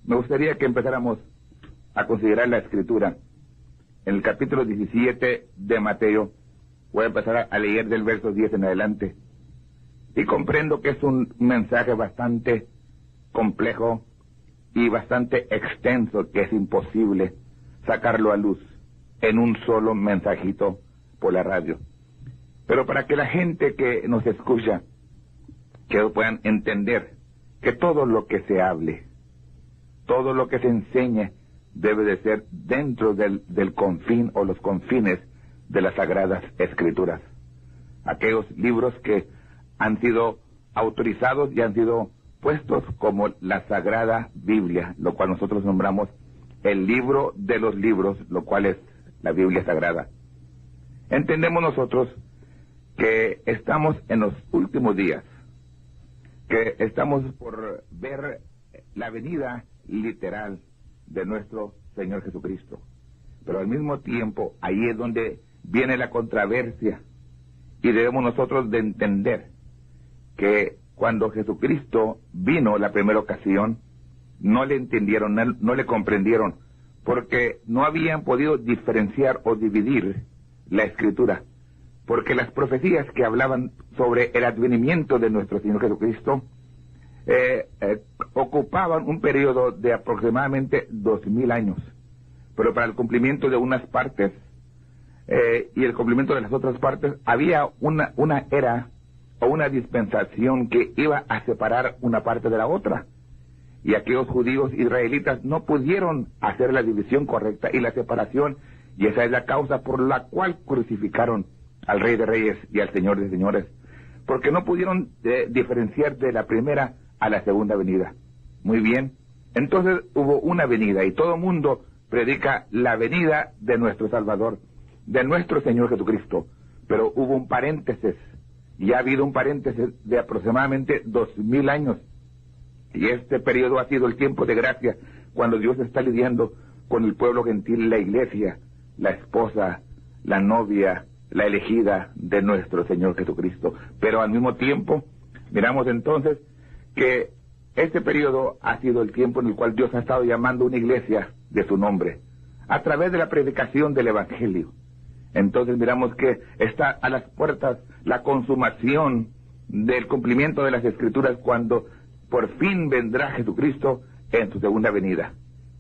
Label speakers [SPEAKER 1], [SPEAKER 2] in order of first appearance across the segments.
[SPEAKER 1] Me gustaría que empezáramos a considerar la Escritura. En el capítulo 17 de Mateo, voy a empezar a leer del verso 10 en adelante. Y comprendo que es un mensaje bastante complejo y bastante extenso, que es imposible sacarlo a luz en un solo mensajito por la radio. Pero para que la gente que nos escucha, que puedan entender que todo lo que se hable, todo lo que se enseñe, debe de ser dentro del confín o los confines de las Sagradas Escrituras. Aquellos libros que han sido autorizados y han sido puestos como la Sagrada Biblia, lo cual nosotros nombramos el libro de los libros, lo cual es la Biblia Sagrada. Entendemos nosotros que estamos en los últimos días, que estamos por ver la venida literal de nuestro Señor Jesucristo. Pero al mismo tiempo, ahí es donde viene la controversia, y debemos nosotros de entender que cuando Jesucristo vino la primera ocasión, no le entendieron, no le comprendieron, porque no habían podido diferenciar o dividir la Escritura, porque las profecías que hablaban sobre el advenimiento de nuestro Señor Jesucristo ocupaban un periodo de aproximadamente 2000 años, pero para el cumplimiento de unas partes y el cumplimiento de las otras partes había una era o una dispensación que iba a separar una parte de la otra, y aquellos judíos israelitas no pudieron hacer la división correcta y la separación, y esa es la causa por la cual crucificaron al Rey de Reyes y al Señor de Señores, porque no pudieron diferenciar de la primera a la segunda venida. Muy bien, entonces hubo una venida, y todo mundo predica la venida de nuestro Salvador, de nuestro Señor Jesucristo, pero hubo un paréntesis, y ha habido un paréntesis de aproximadamente 2000 años, y este periodo ha sido el tiempo de gracia, cuando Dios está lidiando con el pueblo gentil, la iglesia, la esposa, la novia, la elegida de nuestro Señor Jesucristo. Pero al mismo tiempo, miramos entonces que este periodo ha sido el tiempo en el cual Dios ha estado llamando una iglesia de su nombre, a través de la predicación del Evangelio. Entonces miramos que está a las puertas la consumación del cumplimiento de las Escrituras, cuando por fin vendrá Jesucristo en su segunda venida.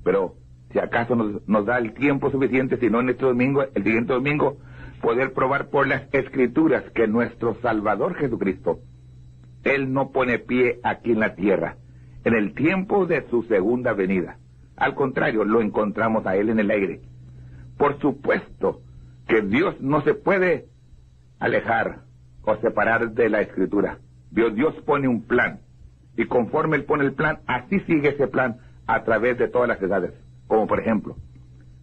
[SPEAKER 1] Pero si acaso nos da el tiempo suficiente, si no en este domingo, el siguiente domingo, poder probar por las Escrituras que nuestro Salvador Jesucristo, Él no pone pie aquí en la tierra en el tiempo de su segunda venida. Al contrario, lo encontramos a Él en el aire. Por supuesto que Dios no se puede alejar o separar de la Escritura. Dios pone un plan, y conforme Él pone el plan, así sigue ese plan a través de todas las edades. Como por ejemplo,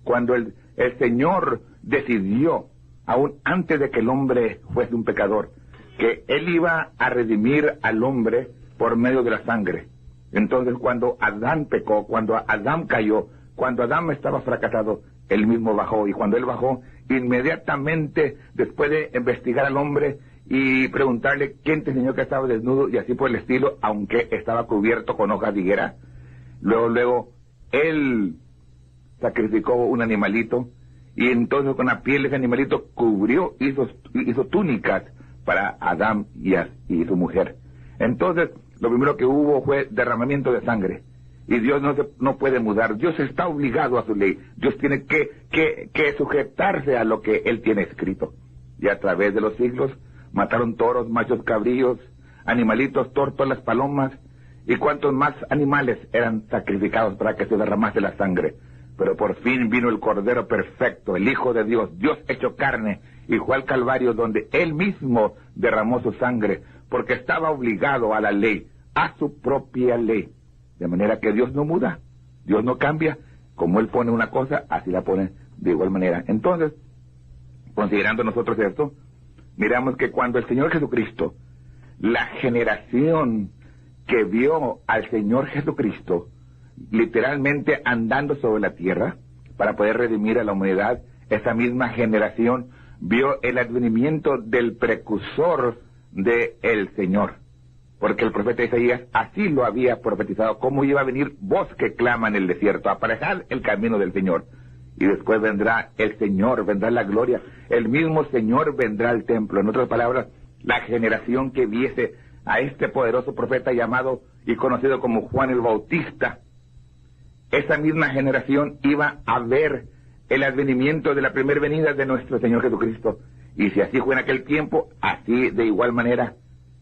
[SPEAKER 1] cuando el Señor decidió, aún antes de que el hombre fuese un pecador, que Él iba a redimir al hombre por medio de la sangre. Entonces cuando Adán pecó, cuando Adán cayó, cuando Adán estaba fracasado, Él mismo bajó, y cuando Él bajó, inmediatamente después de investigar al hombre y preguntarle quién te enseñó que estaba desnudo y así por el estilo, aunque estaba cubierto con hojas de higuera, luego Él sacrificó un animalito, y entonces con la piel de ese animalito cubrió, hizo túnicas para Adán y su mujer. Entonces lo primero que hubo fue derramamiento de sangre, y Dios no puede mudar. Dios está obligado a su ley. Dios tiene que sujetarse a lo que Él tiene escrito, y a través de los siglos mataron toros, machos cabríos, animalitos, tórtolas, palomas, y cuantos más animales eran sacrificados para que se derramase la sangre. Pero por fin vino el Cordero perfecto, el Hijo de Dios, Dios hecho carne, y fue al Calvario, donde Él mismo derramó su sangre, porque estaba obligado a la ley, a su propia ley. De manera que Dios no muda, Dios no cambia. Como Él pone una cosa, así la pone de igual manera. Entonces, considerando nosotros esto, miramos que cuando el Señor Jesucristo, la generación que vio al Señor Jesucristo literalmente andando sobre la tierra para poder redimir a la humanidad, esa misma generación vio el advenimiento del precursor del Señor. porque el profeta Isaías así lo había profetizado, cómo iba a venir voz que clama en el desierto, aparejad el camino del Señor. Y después vendrá el Señor, vendrá la gloria, el mismo Señor vendrá al templo. En otras palabras, la generación que viese a este poderoso profeta llamado y conocido como Juan el Bautista, esa misma generación iba a ver el advenimiento de la primera venida de nuestro Señor Jesucristo. Y si así fue en aquel tiempo, así de igual manera,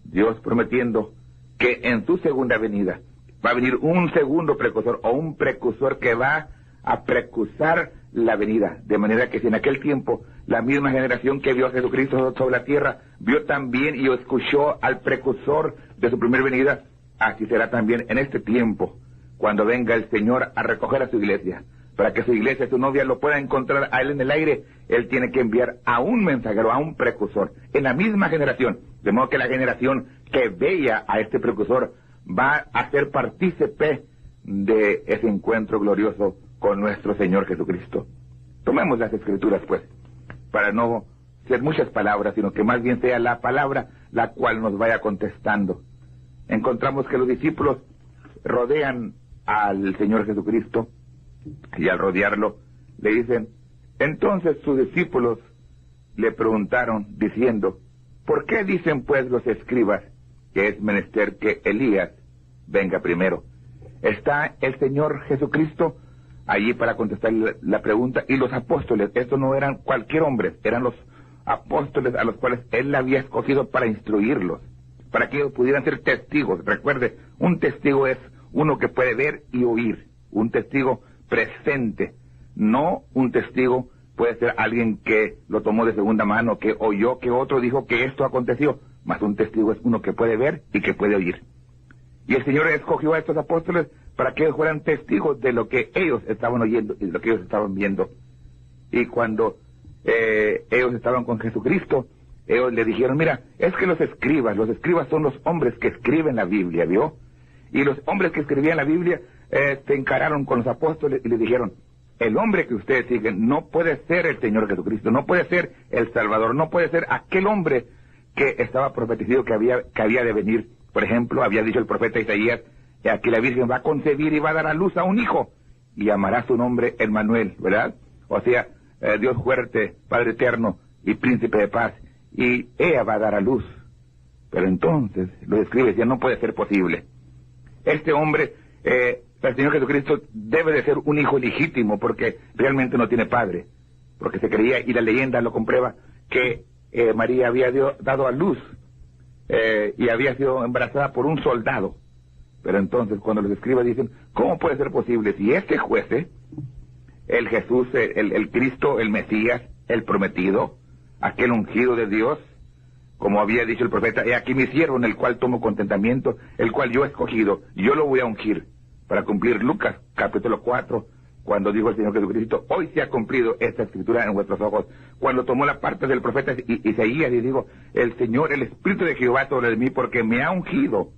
[SPEAKER 1] Dios prometiendo que en su segunda venida va a venir un segundo precursor, o un precursor que va a precursar la venida, de manera que si en aquel tiempo la misma generación que vio a Jesucristo sobre la tierra vio también y escuchó al precursor de su primera venida, así será también en este tiempo, cuando venga el Señor a recoger a su iglesia. Para que su iglesia, su novia, lo pueda encontrar a él en el aire, él tiene que enviar a un mensajero, a un precursor, en la misma generación, de modo que la generación que veía a este precursor va a ser partícipe de ese encuentro glorioso con nuestro Señor Jesucristo. Tomemos las Escrituras, pues, para no ser muchas palabras, sino que más bien sea la palabra la cual nos vaya contestando. Encontramos que los discípulos rodean al Señor Jesucristo, y al rodearlo le dicen, entonces sus discípulos le preguntaron diciendo, ¿por qué dicen pues los escribas que es menester que Elías venga primero? Está el Señor Jesucristo allí para contestar la pregunta, y los apóstoles, estos no eran cualquier hombre, eran los apóstoles a los cuales él había escogido para instruirlos, para que ellos pudieran ser testigos. Recuerde, un testigo es uno que puede ver y oír, un testigo presente, no un testigo puede ser alguien que lo tomó de segunda mano, que oyó que otro dijo que esto aconteció, mas un testigo es uno que puede ver y que puede oír. Y el Señor escogió a estos apóstoles para que ellos fueran testigos de lo que ellos estaban oyendo y de lo que ellos estaban viendo. Y cuando ellos estaban con Jesucristo, ellos le dijeron, mira, es que los escribas son los hombres que escriben la Biblia, ¿vio? Y los hombres que escribían la Biblia se encararon con los apóstoles y les dijeron, el hombre que ustedes siguen no puede ser el Señor Jesucristo, no puede ser el Salvador, no puede ser aquel hombre que estaba profetizado que había de venir. Por ejemplo, había dicho el profeta Isaías que la Virgen va a concebir y va a dar a luz a un hijo y llamará su nombre Emmanuel, ¿verdad? O sea, Dios fuerte, Padre eterno y príncipe de paz, y ella va a dar a luz. Pero entonces los escribas decían, no puede ser posible. Este hombre, el Señor Jesucristo, debe de ser un hijo legítimo porque realmente no tiene padre, porque se creía, y la leyenda lo comprueba, que María había dado a luz y había sido embarazada por un soldado. Pero entonces cuando los escribas dicen, ¿cómo puede ser posible si este fuese el Jesús, el Cristo, el Mesías, el prometido, aquel ungido de Dios, como había dicho el profeta, he aquí mi siervo en el cual tomo contentamiento, el cual yo he escogido, yo lo voy a ungir, para cumplir Lucas capítulo 4, cuando dijo el Señor Jesucristo, hoy se ha cumplido esta escritura en vuestros ojos, cuando tomó la parte del profeta Isaías y dijo, el Señor, el Espíritu de Jehová sobre mí, porque me ha ungido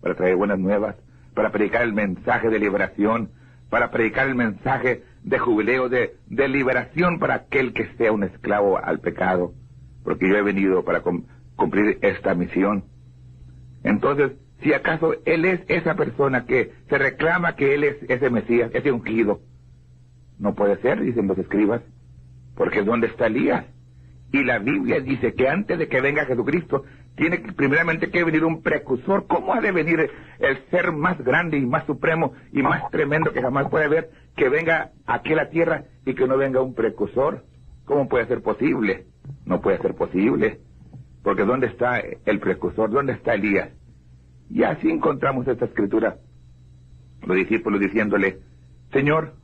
[SPEAKER 1] para traer buenas nuevas, para predicar el mensaje de liberación, para predicar el mensaje de jubileo, de liberación para aquel que sea un esclavo al pecado, porque yo he venido para cumplir esta misión. Entonces, si acaso él es esa persona que se reclama que él es ese Mesías, ese ungido, no puede ser, dicen los escribas, porque ¿dónde está Elías? Y la Biblia dice que antes de que venga Jesucristo, tiene primeramente que venir un precursor. ¿Cómo ha de venir el ser más grande y más supremo y más tremendo que jamás puede haber, que venga aquí a la tierra y que no venga un precursor? ¿Cómo puede ser posible? No puede ser posible, porque ¿dónde está el precursor? ¿Dónde está Elías? Y así encontramos esta escritura, los discípulos diciéndole, Señor,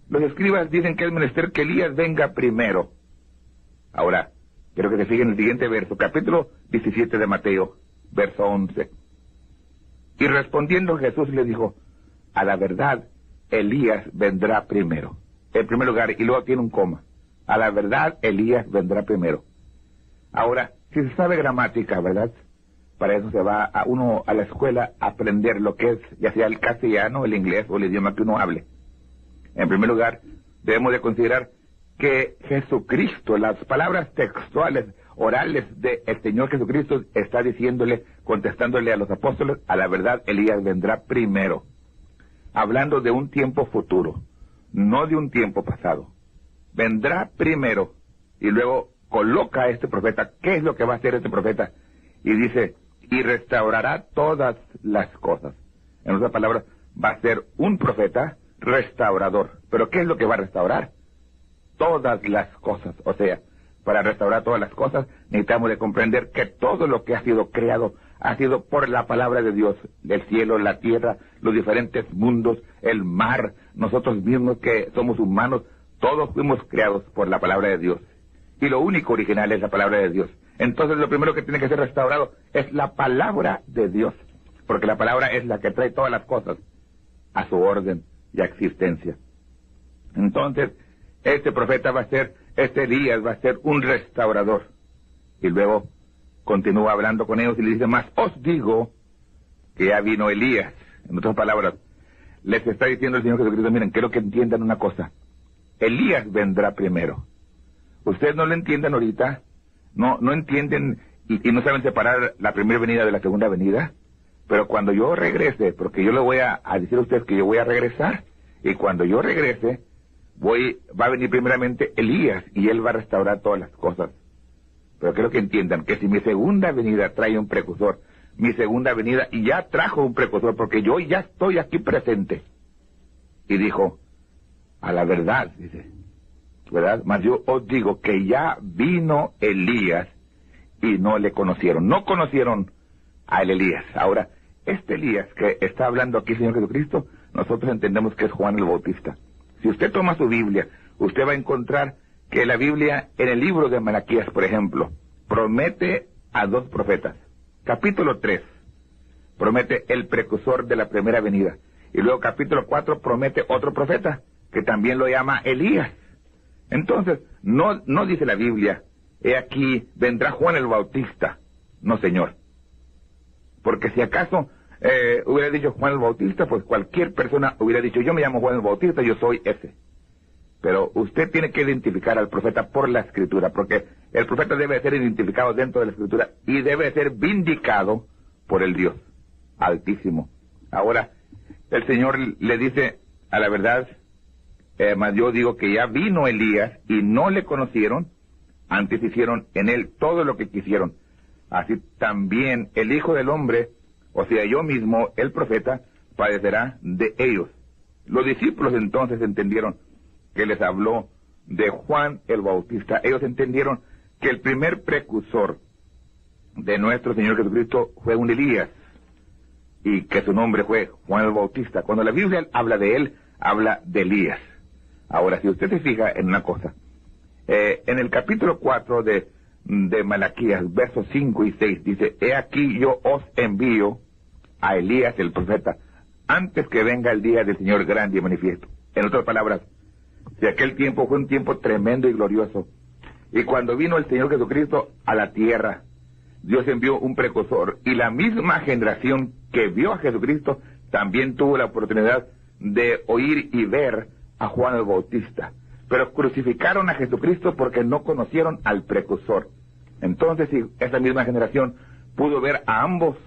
[SPEAKER 1] los escribas dicen que es menester que Elías venga primero. Ahora, quiero que se fijen en el siguiente verso, capítulo 17 de Mateo, verso 11. Y respondiendo Jesús le dijo, a la verdad, Elías vendrá primero. En primer lugar, y luego tiene un coma. A la verdad, Elías vendrá primero. Ahora, si se sabe gramática, ¿verdad? Para eso se va uno a la escuela a aprender lo que es, ya sea el castellano, el inglés o el idioma que uno hable. En primer lugar, debemos de considerar que Jesucristo, las palabras textuales orales del Señor Jesucristo está diciéndole, contestándole a los apóstoles, a la verdad, Elías vendrá primero. Hablando de un tiempo futuro, no de un tiempo pasado. Vendrá primero, y luego coloca a este profeta. ¿Qué es lo que va a hacer este profeta? Y dice, y restaurará todas las cosas. En otras palabras, va a ser un profeta restaurador. ¿Pero qué es lo que va a restaurar? Todas las cosas. O sea, para restaurar todas las cosas, necesitamos de comprender que todo lo que ha sido creado ha sido por la palabra de Dios. El cielo, la tierra, los diferentes mundos, el mar, nosotros mismos que somos humanos, todos fuimos creados por la palabra de Dios. Y lo único original es la palabra de Dios. Entonces lo primero que tiene que ser restaurado es la palabra de Dios. Porque la palabra es la que trae todas las cosas a su orden y a existencia. Entonces, este profeta va a ser, este Elías va a ser un restaurador. Y luego continúa hablando con ellos y les dice, más os digo que ya vino Elías. En otras palabras, les está diciendo el Señor Jesucristo, miren, quiero que entiendan una cosa. Elías vendrá primero. Ustedes no lo entienden ahorita, no entienden y no saben separar la primera venida de la segunda venida, pero cuando yo regrese, porque yo le voy a decir a ustedes que yo voy a regresar, y cuando yo regrese, va a venir primeramente Elías, y él va a restaurar todas las cosas. Pero quiero que entiendan que si mi segunda venida trae un precursor, mi segunda venida, y ya trajo un precursor, porque yo ya estoy aquí presente. Y dijo, a la verdad, dice, ¿verdad? Mas yo os digo que ya vino Elías y no le conocieron. No conocieron a Elías. Ahora, este Elías que está hablando aquí el Señor Jesucristo, nosotros entendemos que es Juan el Bautista. Si usted toma su Biblia, usted va a encontrar que la Biblia, en el libro de Malaquías, por ejemplo, promete a dos profetas. Capítulo 3, promete el precursor de la primera venida. Y luego capítulo 4 promete otro profeta, que también lo llama Elías. Entonces, no dice la Biblia, he aquí, vendrá Juan el Bautista. No, señor. Porque si acaso hubiera dicho Juan el Bautista, pues cualquier persona hubiera dicho, yo me llamo Juan el Bautista, yo soy ese. Pero usted tiene que identificar al profeta por la Escritura, porque el profeta debe ser identificado dentro de la Escritura y debe ser vindicado por el Dios Altísimo. Ahora, el Señor le dice, a la verdad, mas yo digo que ya vino Elías y no le conocieron, antes hicieron en él todo lo que quisieron. Así también el Hijo del Hombre, o sea, yo mismo, el profeta, padecerá de ellos. Los discípulos entonces entendieron que les habló de Juan el Bautista. Ellos entendieron que el primer precursor de nuestro Señor Jesucristo fue un Elías, y que su nombre fue Juan el Bautista. Cuando la Biblia habla de él, habla de Elías. Ahora, si usted se fija en una cosa, en el capítulo 4 de Malaquías, versos 5 y 6, dice, he aquí yo os envío a Elías el profeta, antes que venga el día del Señor grande y manifiesto. En otras palabras, si aquel tiempo fue un tiempo tremendo y glorioso, y cuando vino el Señor Jesucristo a la tierra, Dios envió un precursor, y la misma generación que vio a Jesucristo también tuvo la oportunidad de oír y ver a Juan el Bautista. Pero crucificaron a Jesucristo porque no conocieron al precursor. Entonces, si esa misma generación pudo ver a ambos,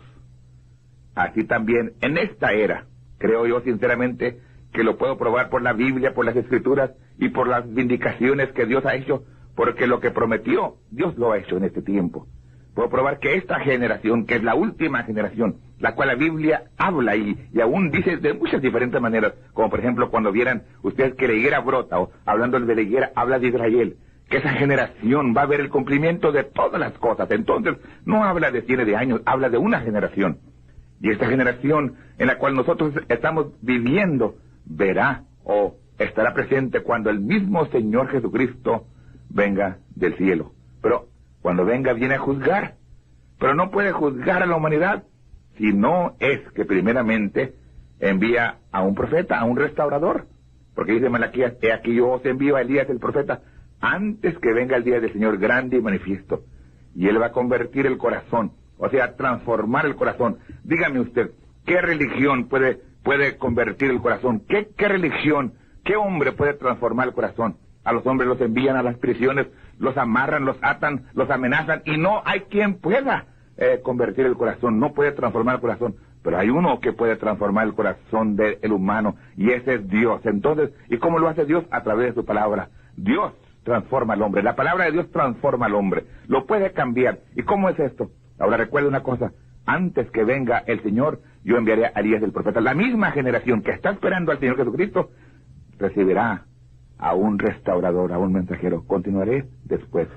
[SPEAKER 1] así también en esta era, creo yo sinceramente que lo puedo probar por la Biblia, por las Escrituras y por las vindicaciones que Dios ha hecho, porque lo que prometió, Dios lo ha hecho en este tiempo. Puedo probar que esta generación, que es la última generación, la cual la Biblia habla y aún dice de muchas diferentes maneras, como por ejemplo cuando vieran ustedes que la higuera brota, o hablando de la higuera, habla de Israel, que esa generación va a ver el cumplimiento de todas las cosas. Entonces, no habla de cientos de años, habla de una generación. Y esta generación en la cual nosotros estamos viviendo, verá o estará presente cuando el mismo Señor Jesucristo venga del cielo. Pero cuando venga viene a juzgar, pero no puede juzgar a la humanidad si no es que primeramente envía a un profeta, a un restaurador. Porque dice Malaquías, he aquí yo os envío a Elías el profeta, antes que venga el día del Señor grande y manifiesto. Y él va a convertir el corazón, o sea, transformar el corazón. Dígame usted, ¿qué religión puede convertir el corazón? ¿Qué religión, qué hombre puede transformar el corazón? A los hombres los envían a las prisiones, los amarran, los atan, los amenazan, y no hay quien pueda convertir el corazón, no puede transformar el corazón. Pero hay uno que puede transformar el corazón del humano, y ese es Dios. Entonces, ¿y cómo lo hace Dios? A través de su palabra. Dios transforma al hombre, la palabra de Dios transforma al hombre, lo puede cambiar. ¿Y cómo es esto? Ahora recuerde una cosa, antes que venga el Señor, yo enviaré a Elías el profeta. La misma generación que está esperando al Señor Jesucristo, recibirá a un restaurador, a un mensajero. Continuaré después.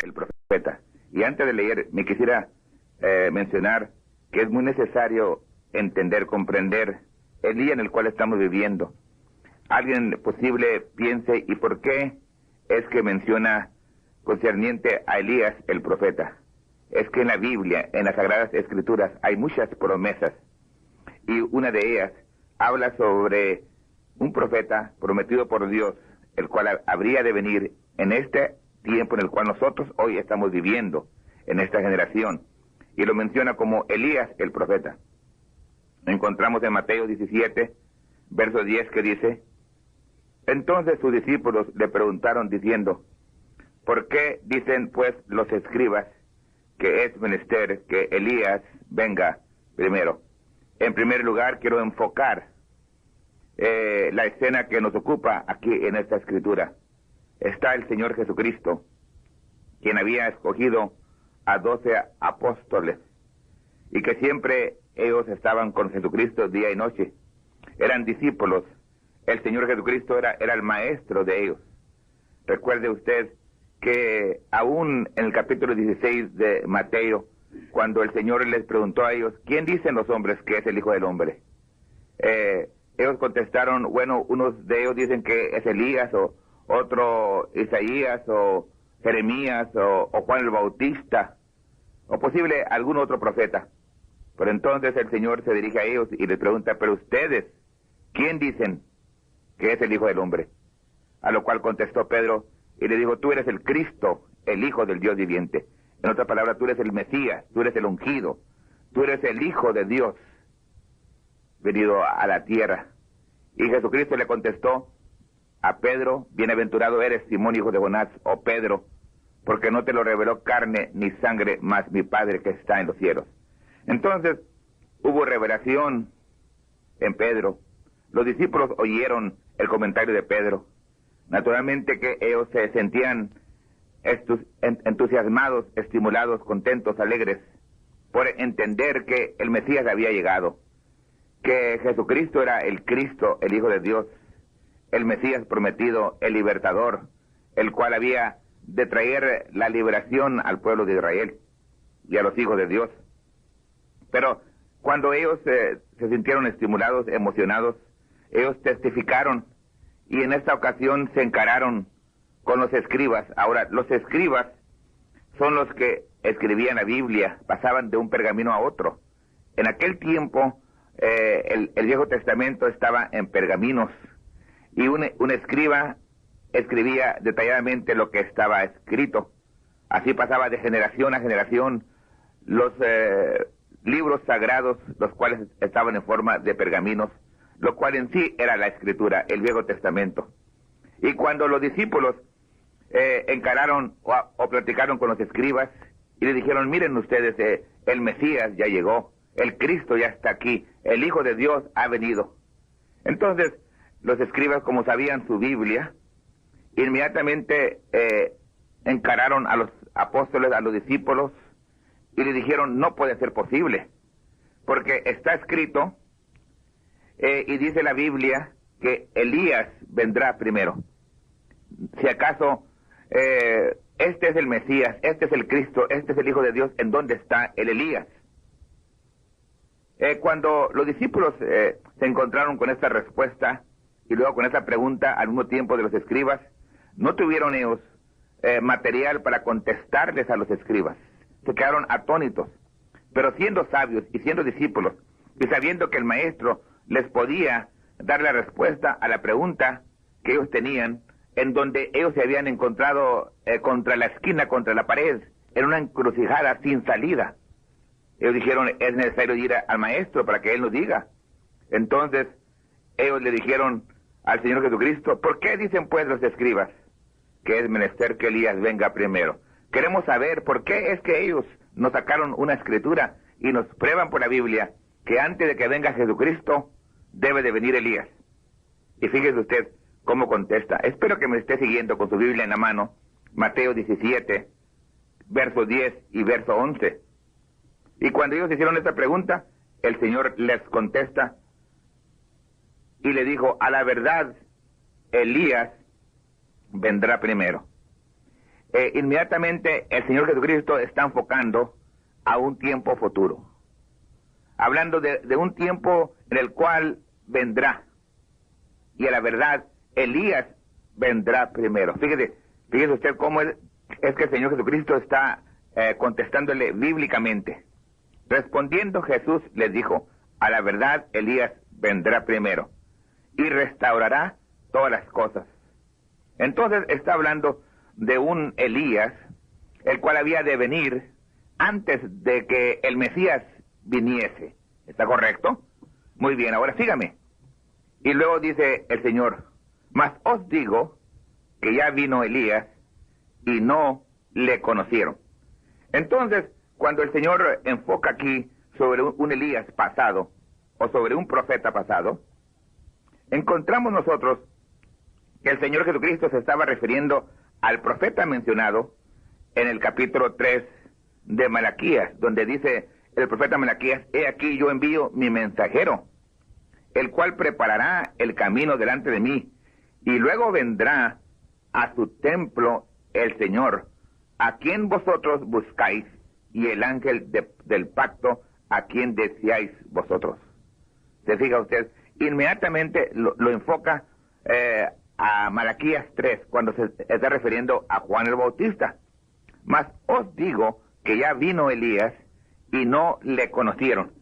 [SPEAKER 1] El profeta. Y antes de leer, me quisiera mencionar que es muy necesario entender, comprender el día en el cual estamos viviendo. Alguien posible piense, ¿y por qué es que menciona concerniente a Elías el profeta? Es que en la Biblia, en las Sagradas Escrituras, hay muchas promesas, y una de ellas habla sobre un profeta prometido por Dios, el cual habría de venir en este tiempo en el cual nosotros hoy estamos viviendo, en esta generación, y lo menciona como Elías el profeta. Encontramos en Mateo 17, verso 10, que dice: entonces sus discípulos le preguntaron diciendo: ¿por qué dicen pues los escribas que es menester que Elías venga primero? En primer lugar, quiero enfocar la escena que nos ocupa aquí en esta escritura. Está el Señor Jesucristo, quien había escogido a 12 apóstoles, y que siempre ellos estaban con Jesucristo día y noche. Eran discípulos. El Señor Jesucristo era el maestro de ellos. Recuerde usted que aún en el capítulo 16 de Mateo, cuando el Señor les preguntó a ellos: ¿quién dicen los hombres que es el Hijo del Hombre? Ellos contestaron, bueno, unos de ellos dicen que es Elías, o otro Isaías, o Jeremías, o Juan el Bautista, o posible algún otro profeta. Pero entonces el Señor se dirige a ellos y les pregunta: pero ustedes, ¿quién dicen que es el Hijo del Hombre? A lo cual contestó Pedro y le dijo: tú eres el Cristo, el Hijo del Dios viviente. En otras palabras, tú eres el Mesías, tú eres el ungido, tú eres el Hijo de Dios venido a la tierra. Y Jesucristo le contestó a Pedro: bienaventurado eres, Simón, hijo de Jonás, o Pedro, porque no te lo reveló carne ni sangre, mas mi Padre que está en los cielos. Entonces hubo revelación en Pedro. Los discípulos oyeron el comentario de Pedro. Naturalmente que ellos se sentían entusiasmados, estimulados, contentos, alegres, por entender que el Mesías había llegado, que Jesucristo era el Cristo, el Hijo de Dios, el Mesías prometido, el libertador, el cual había de traer la liberación al pueblo de Israel y a los hijos de Dios. Pero cuando ellos se sintieron estimulados, emocionados, ellos testificaron, y en esta ocasión se encararon con los escribas. Ahora, los escribas son los que escribían la Biblia, pasaban de un pergamino a otro. En aquel tiempo, el Viejo Testamento estaba en pergaminos, y un escriba escribía detalladamente lo que estaba escrito. Así pasaba de generación a generación los libros sagrados, los cuales estaban en forma de pergaminos, lo cual en sí era la Escritura, el Viejo Testamento. Y cuando los discípulos encararon o platicaron con los escribas y le dijeron: miren ustedes, el Mesías ya llegó, el Cristo ya está aquí, el Hijo de Dios ha venido. Entonces los escribas, como sabían su Biblia, inmediatamente encararon a los apóstoles, a los discípulos, y le dijeron: no puede ser posible, porque está escrito y dice la Biblia que Elías vendrá primero. Si acaso este es el Mesías, este es el Cristo, este es el Hijo de Dios, ¿en dónde está el Elías? Cuando los discípulos se encontraron con esta respuesta y luego con esta pregunta al mismo tiempo de los escribas, no tuvieron ellos material para contestarles a los escribas. Se quedaron atónitos, pero siendo sabios y siendo discípulos, y sabiendo que el maestro les podía dar la respuesta a la pregunta que ellos tenían, en donde ellos se habían encontrado contra la esquina, contra la pared, en una encrucijada sin salida. Ellos dijeron, es necesario ir al maestro para que él nos diga. Entonces, ellos le dijeron al Señor Jesucristo, ¿por qué dicen pues los escribas que es menester que Elías venga primero? Queremos saber por qué es que ellos nos sacaron una escritura y nos prueban por la Biblia que antes de que venga Jesucristo debe de venir Elías. Y fíjese usted cómo contesta. Espero que me esté siguiendo con su Biblia en la mano. Mateo 17, verso 10 y verso 11. Y cuando ellos hicieron esta pregunta, el Señor les contesta y le dijo, a la verdad, Elías vendrá primero. Inmediatamente el Señor Jesucristo está enfocando a un tiempo futuro, hablando de un tiempo en el cual vendrá, y a la verdad Elías vendrá primero. Fíjese usted cómo es que el Señor Jesucristo está contestándole bíblicamente. Respondiendo Jesús les dijo, a la verdad Elías vendrá primero y restaurará todas las cosas. Entonces está hablando de un Elías, el cual había de venir antes de que el Mesías viniese. ¿Está correcto? Muy bien, ahora sígame. Y luego dice el Señor, mas os digo que ya vino Elías y no le conocieron. Entonces, cuando el Señor enfoca aquí sobre un Elías pasado, o sobre un profeta pasado, encontramos nosotros que el Señor Jesucristo se estaba refiriendo al profeta mencionado en el capítulo 3 de Malaquías, donde dice el profeta Malaquías, he aquí yo envío mi mensajero, el cual preparará el camino delante de mí, y luego vendrá a su templo el Señor, a quien vosotros buscáis, y el ángel del pacto, a quien deseáis vosotros. ¿Se fija usted? Inmediatamente lo enfoca a Malaquías 3, cuando se está refiriendo a Juan el Bautista. Mas os digo que ya vino Elías y no le conocieron.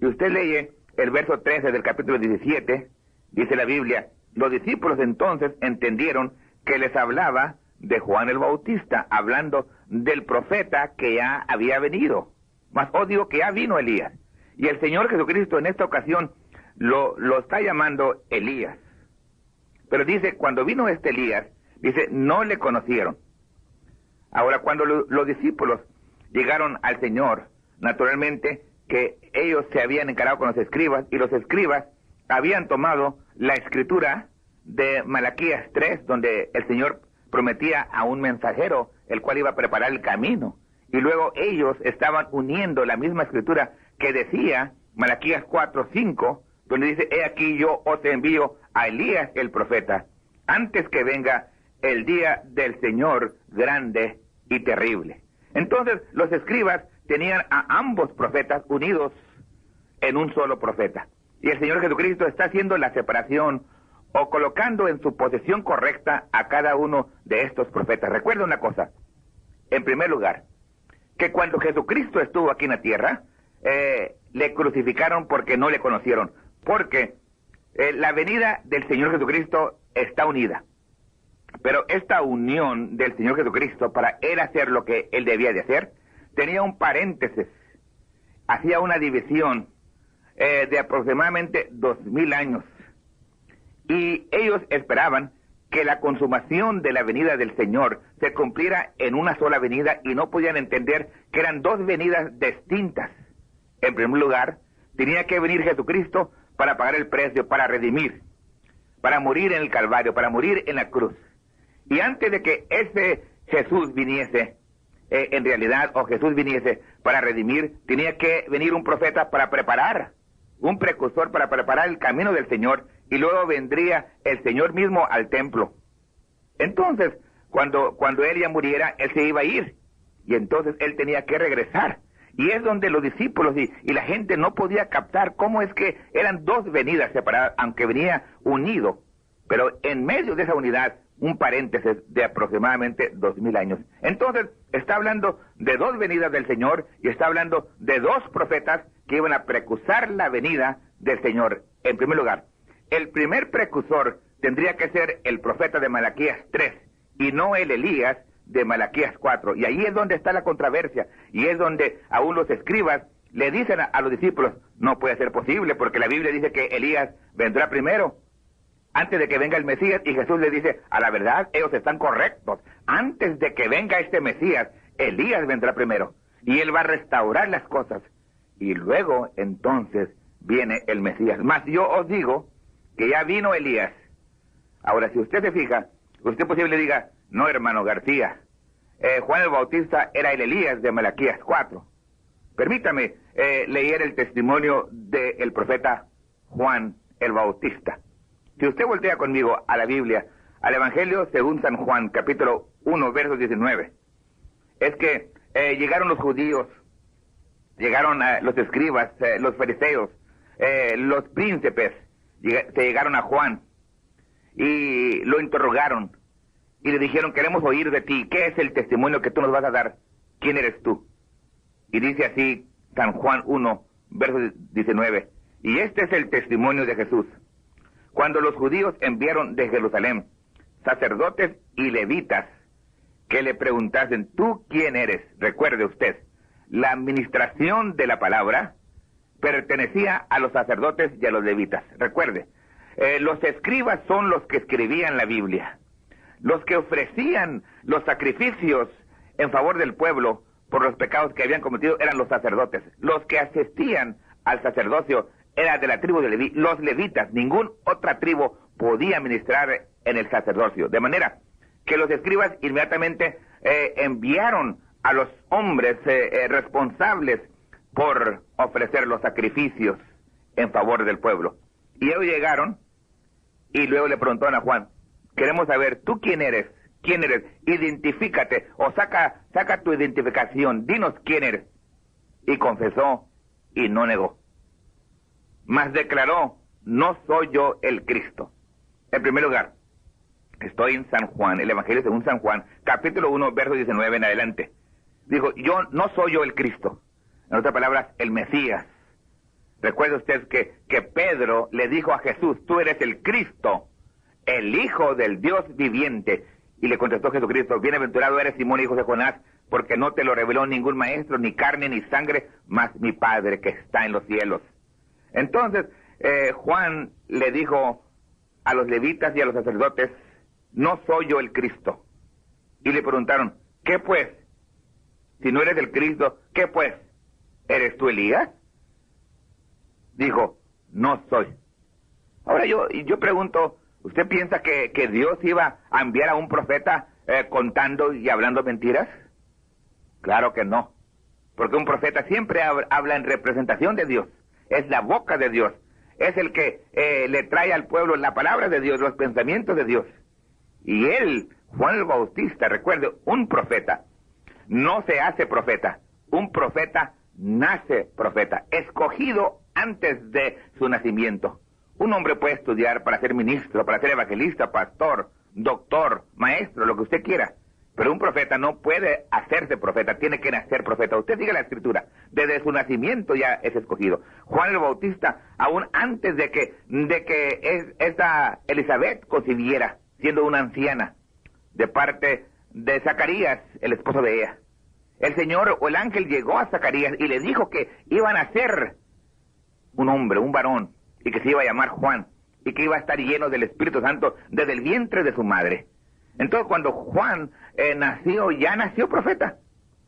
[SPEAKER 1] Y usted lee el verso 13 del capítulo 17, dice la Biblia, los discípulos entonces entendieron que les hablaba de Juan el Bautista, hablando del profeta que ya había venido. Mas os digo que ya vino Elías. Y el Señor Jesucristo en esta ocasión lo está llamando Elías. Pero dice, cuando vino este Elías, dice, no le conocieron. Ahora, cuando los discípulos llegaron al Señor, naturalmente que ellos se habían encarado con los escribas, y los escribas habían tomado la escritura de Malaquías 3, donde el Señor prometía a un mensajero, el cual iba a preparar el camino. Y luego ellos estaban uniendo la misma escritura que decía Malaquías 4:5, donde dice, he aquí yo os envío a Elías el profeta, antes que venga el día del Señor grande y terrible. Entonces los escribas tenían a ambos profetas unidos en un solo profeta. Y el Señor Jesucristo está haciendo la separación o colocando en su posición correcta a cada uno de estos profetas. Recuerda una cosa, en primer lugar, que cuando Jesucristo estuvo aquí en la tierra, le crucificaron porque no le conocieron, porque la venida del Señor Jesucristo está unida. Pero esta unión del Señor Jesucristo para Él hacer lo que Él debía de hacer, tenía un paréntesis, hacía una división de aproximadamente 2000 años. Y ellos esperaban que la consumación de la venida del Señor se cumpliera en una sola venida, y no podían entender que eran dos venidas distintas. En primer lugar, tenía que venir Jesucristo para pagar el precio, para redimir, para morir en el Calvario, para morir en la cruz. Y antes de que ese Jesús viniese, en realidad, o Jesús viniese para redimir, tenía que venir un profeta para preparar, un precursor para preparar el camino del Señor, y luego vendría el Señor mismo al templo. Entonces, cuando Él ya muriera, Él se iba a ir, y entonces Él tenía que regresar. Y es donde los discípulos y la gente no podía captar cómo es que eran dos venidas separadas, aunque venía unido. Pero en medio de esa unidad un paréntesis de aproximadamente 2000 años. Entonces, está hablando de dos venidas del Señor y está hablando de dos profetas que iban a precursar la venida del Señor. En primer lugar, el primer precursor tendría que ser el profeta de Malaquías 3 y no el Elías de Malaquías 4. Y ahí es donde está la controversia y es donde aún los escribas le dicen a los discípulos, no puede ser posible porque la Biblia dice que Elías vendrá primero, antes de que venga el Mesías, y Jesús le dice, a la verdad, ellos están correctos. Antes de que venga este Mesías, Elías vendrá primero, y él va a restaurar las cosas, y luego, entonces, viene el Mesías. Mas yo os digo que ya vino Elías. Ahora, si usted se fija, usted posible diga, no, hermano García, Juan el Bautista era el Elías de Malaquías 4. Permítame leer el testimonio del profeta Juan el Bautista. Si usted voltea conmigo a la Biblia, al Evangelio según San Juan, capítulo 1, verso 19, es que llegaron los judíos, llegaron los escribas, los fariseos, los príncipes, se llegaron a Juan y lo interrogaron y le dijeron, queremos oír de ti, ¿qué es el testimonio que tú nos vas a dar? ¿Quién eres tú? Y dice así San Juan 1, verso 19, y este es el testimonio de Jesús. Cuando los judíos enviaron de Jerusalén sacerdotes y levitas que le preguntasen, ¿tú quién eres? Recuerde usted, la administración de la palabra pertenecía a los sacerdotes y a los levitas. Recuerde, los escribas son los que escribían la Biblia. Los que ofrecían los sacrificios en favor del pueblo por los pecados que habían cometido eran los sacerdotes. Los que asistían al sacerdocio era de la tribu de Leví, los levitas. Ninguna otra tribu podía ministrar en el sacerdocio. De manera que los escribas inmediatamente enviaron a los hombres responsables por ofrecer los sacrificios en favor del pueblo. Y ellos llegaron y luego le preguntaron a Juan, queremos saber, ¿tú quién eres? ¿Quién eres? Identifícate, o saca tu identificación, dinos quién eres. Y confesó y no negó. Mas declaró, no soy yo el Cristo. En primer lugar, estoy en San Juan, el Evangelio según San Juan, capítulo 1, verso 19 en adelante. Dijo, no soy yo el Cristo. En otras palabras, el Mesías. Recuerde usted que Pedro le dijo a Jesús, tú eres el Cristo, el Hijo del Dios viviente. Y le contestó Jesucristo, bienaventurado eres Simón, hijo de Jonás, porque no te lo reveló ningún maestro, ni carne, ni sangre, mas mi Padre que está en los cielos. Entonces, Juan le dijo a los levitas y a los sacerdotes, no soy yo el Cristo. Y le preguntaron, ¿qué pues? Si no eres el Cristo, ¿qué pues? ¿Eres tú Elías? Dijo, no soy. Ahora yo pregunto, ¿usted piensa que Dios iba a enviar a un profeta contando y hablando mentiras? Claro que no. Porque un profeta siempre habla en representación de Dios. Es la boca de Dios. Es el que le trae al pueblo la palabra de Dios, los pensamientos de Dios. Y él, Juan el Bautista, recuerde, un profeta no se hace profeta. Un profeta nace profeta, escogido antes de su nacimiento. Un hombre puede estudiar para ser ministro, para ser evangelista, pastor, doctor, maestro, lo que usted quiera. Pero un profeta no puede hacerse profeta, tiene que nacer profeta. Usted sigue la escritura, desde su nacimiento ya es escogido. Juan el Bautista, aún antes de que esta Elizabeth concibiera, siendo una anciana, de parte de Zacarías, el esposo de ella. El Señor o el ángel llegó a Zacarías y le dijo que iban a ser un hombre, un varón, y que se iba a llamar Juan, y que iba a estar lleno del Espíritu Santo desde el vientre de su madre. Entonces, cuando Juan nació, ya nació profeta.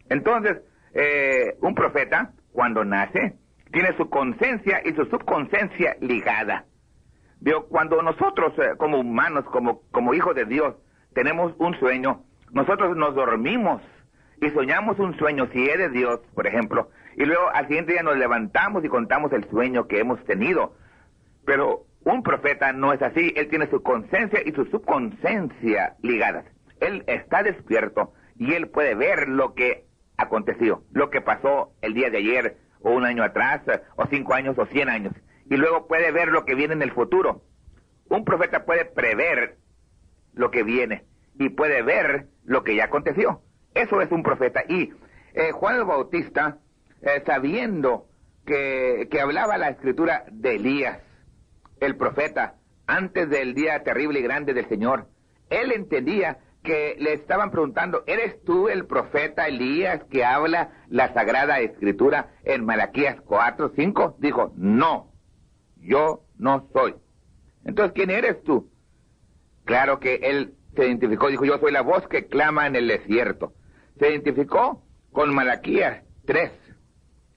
[SPEAKER 1] Entonces, un profeta, cuando nace, tiene su conciencia y su subconsciencia ligada. Veo, cuando nosotros, como humanos, como hijos de Dios, tenemos un sueño, nosotros nos dormimos y soñamos un sueño, si es de Dios, por ejemplo, y luego al siguiente día nos levantamos y contamos el sueño que hemos tenido. Pero un profeta no es así, él tiene su conciencia y su subconsciencia ligadas. Él está despierto y él puede ver lo que aconteció, lo que pasó el día de ayer, o un año atrás, o 5 años, o 100 años. Y luego puede ver lo que viene en el futuro. Un profeta puede prever lo que viene y puede ver lo que ya aconteció. Eso es un profeta. Y Juan el Bautista, sabiendo que hablaba la escritura de Elías, el profeta, antes del día terrible y grande del Señor, él entendía que le estaban preguntando, ¿eres tú el profeta Elías que habla la Sagrada Escritura en Malaquías 4:5? Dijo, no, yo no soy. Entonces, ¿quién eres tú? Claro que él se identificó, dijo, yo soy la voz que clama en el desierto. Se identificó con Malaquías 3,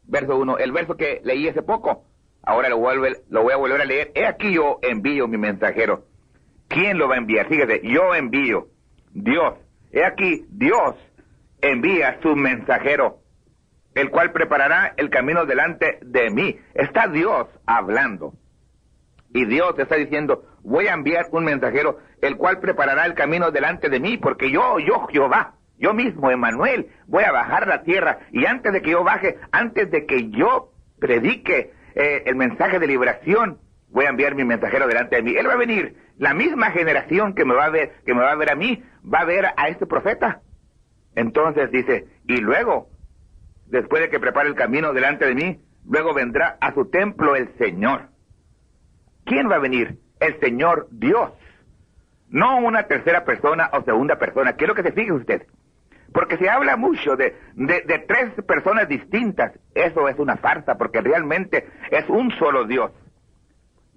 [SPEAKER 1] verso 1, el verso que leí hace poco. Ahora lo voy a volver a leer. He aquí yo envío mi mensajero. ¿Quién lo va a enviar? Fíjese, yo envío. Dios. He aquí, Dios envía su mensajero, el cual preparará el camino delante de mí. Está Dios hablando. Y Dios te está diciendo, voy a enviar un mensajero, el cual preparará el camino delante de mí, porque yo Jehová, yo mismo, Emmanuel, voy a bajar a la tierra. Y antes de que yo baje, antes de que yo predique el mensaje de liberación, voy a enviar mi mensajero delante de mí. Él va a venir. La misma generación que me va a ver a mí, va a ver a este profeta. Entonces dice, y luego, después de que prepare el camino delante de mí, luego vendrá a su templo el Señor. ¿Quién va a venir? El Señor Dios. No una tercera persona o segunda persona. Quiero que se fije usted. Porque se habla mucho de tres personas distintas. Eso es una farsa, porque realmente es un solo Dios.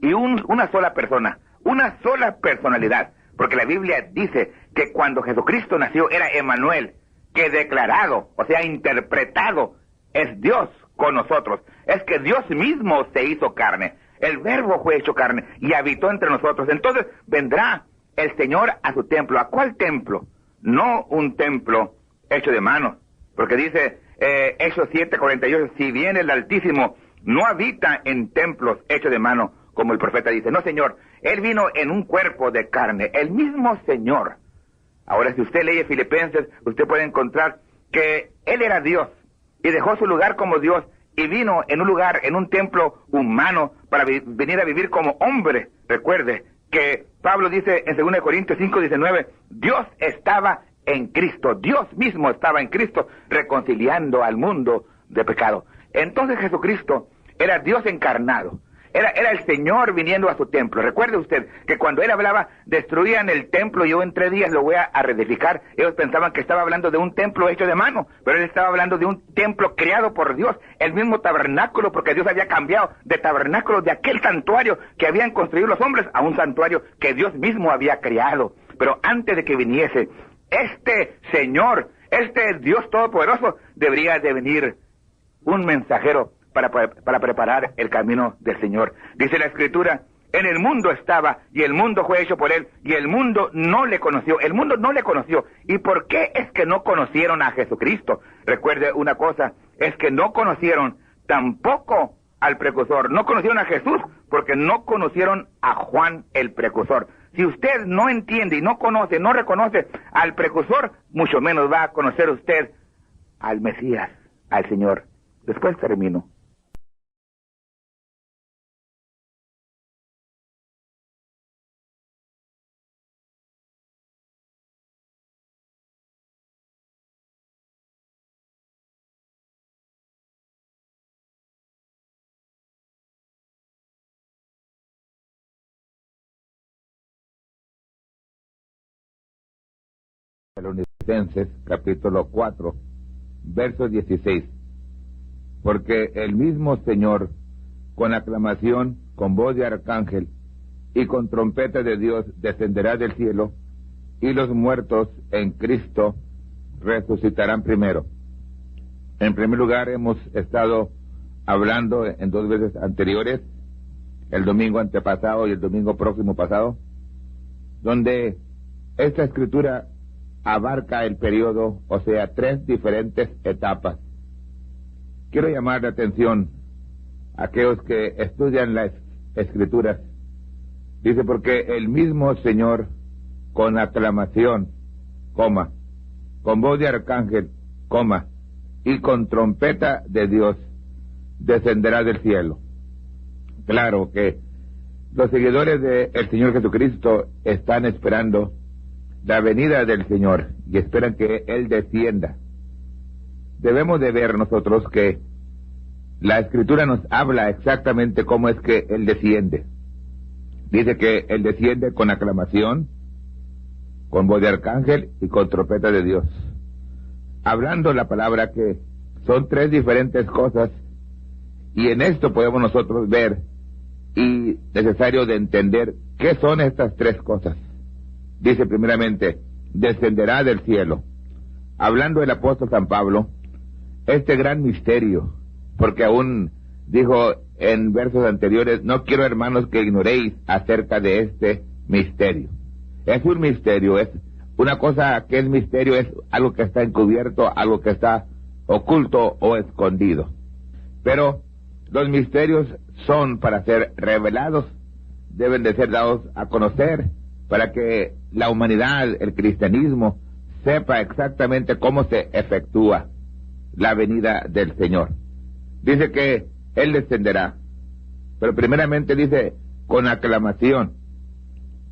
[SPEAKER 1] Y una sola persona, una sola personalidad. Porque la Biblia dice que cuando Jesucristo nació era Emmanuel, que declarado, o sea, interpretado, es Dios con nosotros. Es que Dios mismo se hizo carne. El Verbo fue hecho carne y habitó entre nosotros. Entonces vendrá el Señor a su templo. ¿A cuál templo? No un templo hecho de manos. Porque dice Hechos 7:48, si bien el Altísimo no habita en templos hechos de mano, como el profeta dice. No, Señor, Él vino en un cuerpo de carne, el mismo Señor. Ahora, si usted lee Filipenses, usted puede encontrar que Él era Dios y dejó su lugar como Dios y vino en un lugar, en un templo humano para venir a vivir como hombre. Recuerde que Pablo dice en 2 Corintios 5:19, Dios estaba en Cristo, Dios mismo estaba en Cristo reconciliando al mundo de pecado. Entonces Jesucristo era Dios encarnado. Era el Señor viniendo a su templo. Recuerde usted que cuando Él hablaba, destruían el templo, yo en 3 días lo voy a reedificar. Ellos pensaban que estaba hablando de un templo hecho de mano, pero Él estaba hablando de un templo creado por Dios, el mismo tabernáculo, porque Dios había cambiado de tabernáculo, de aquel santuario que habían construido los hombres, a un santuario que Dios mismo había creado. Pero antes de que viniese, este Señor, este Dios Todopoderoso, debería de venir un mensajero para preparar el camino del Señor. Dice la Escritura, en el mundo estaba, y el mundo fue hecho por Él, y el mundo no le conoció. El mundo no le conoció. ¿Y por qué es que no conocieron a Jesucristo? Recuerde una cosa, es que no conocieron tampoco al precursor. No conocieron a Jesús, porque no conocieron a Juan el precursor. Si usted no entiende y no conoce, no reconoce al precursor, mucho menos va a conocer usted al Mesías, al Señor. Después termino. Tesalonicenses, capítulo 4, verso 16. Porque el mismo Señor, con aclamación, con voz de arcángel y con trompeta de Dios, descenderá del cielo, y los muertos en Cristo resucitarán primero. En primer lugar, hemos estado hablando en 2 veces anteriores, el domingo antepasado y el domingo próximo pasado, donde esta escritura abarca el periodo, o sea, 3 diferentes etapas. Quiero llamar la atención a aquellos que estudian las escrituras. Dice, porque el mismo Señor, con aclamación, coma, con voz de arcángel, coma, y con trompeta de Dios, descenderá del cielo. Claro que los seguidores del Señor Jesucristo están esperando la venida del Señor y esperan que Él descienda. Debemos de ver nosotros que la Escritura nos habla exactamente cómo es que Él desciende. Dice que Él desciende con aclamación, con voz de arcángel y con trompeta de Dios. Hablando la palabra que son tres diferentes cosas, y en esto podemos nosotros ver y necesario de entender qué son estas tres cosas. Dice primeramente, descenderá del cielo. Hablando el apóstol San Pablo, este gran misterio, porque aún dijo en versos anteriores, no quiero, hermanos, que ignoréis acerca de este misterio. Es un misterio, es una cosa que es misterio, es algo que está encubierto, algo que está oculto o escondido. Pero los misterios son para ser revelados, deben de ser dados a conocer, para que la humanidad, el cristianismo, sepa exactamente cómo se efectúa la venida del Señor. Dice que Él descenderá, pero primeramente dice con aclamación,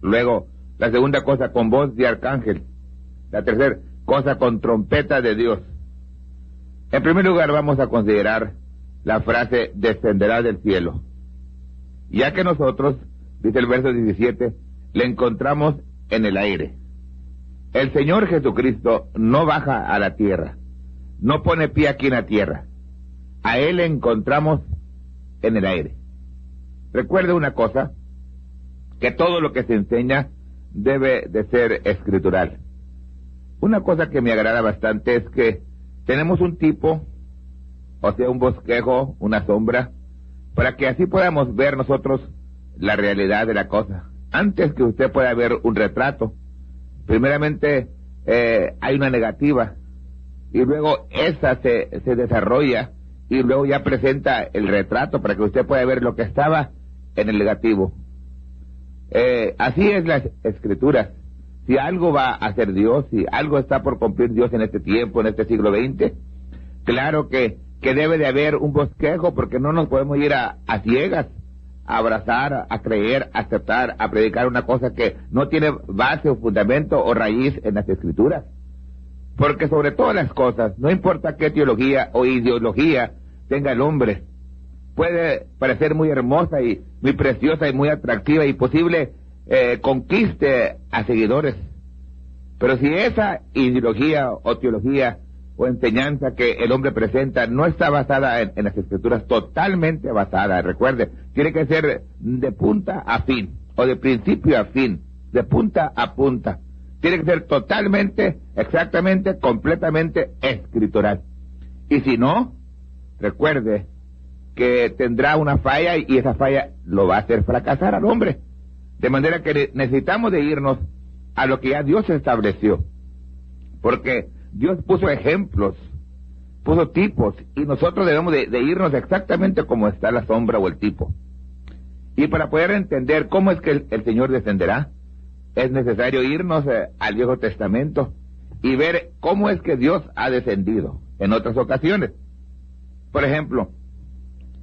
[SPEAKER 1] luego la segunda cosa con voz de arcángel, la tercera cosa con trompeta de Dios. En primer lugar vamos a considerar la frase descenderá del cielo, ya que nosotros, dice el verso 17, le encontramos en el aire. El Señor Jesucristo no baja a la tierra, no pone pie aquí en la tierra, a Él le encontramos en el aire. Recuerde una cosa, que todo lo que se enseña debe de ser escritural. Una cosa que me agrada bastante es que tenemos un tipo, o sea, un bosquejo, una sombra, para que así podamos ver nosotros la realidad de la cosa. Antes que usted pueda ver un retrato, primeramente hay una negativa, y luego esa se desarrolla, y luego ya presenta el retrato para que usted pueda ver lo que estaba en el negativo. Así es las escrituras. Si algo va a hacer Dios, si algo está por cumplir Dios en este tiempo, en este siglo XX, claro que debe de haber un bosquejo, porque no nos podemos ir a ciegas, a abrazar, a creer, a aceptar, a predicar una cosa que no tiene base o fundamento o raíz en las escrituras. Porque sobre todas las cosas, no importa qué teología o ideología tenga el hombre, puede parecer muy hermosa y muy preciosa y muy atractiva y posible conquiste a seguidores. Pero si esa ideología o teología o enseñanza que el hombre presenta no está basada en las escrituras, totalmente basada, recuerde, tiene que ser de punta a fin, o de principio a fin, de punta a punta. Tiene que ser totalmente, exactamente, completamente escritural. Y si no, recuerde que tendrá una falla y esa falla lo va a hacer fracasar al hombre. De manera que necesitamos de irnos a lo que ya Dios estableció. Porque Dios puso ejemplos, puso tipos, y nosotros debemos de irnos exactamente como está la sombra o el tipo. Y para poder entender cómo es que el Señor descenderá, es necesario irnos al Viejo Testamento y ver cómo es que Dios ha descendido en otras ocasiones. Por ejemplo,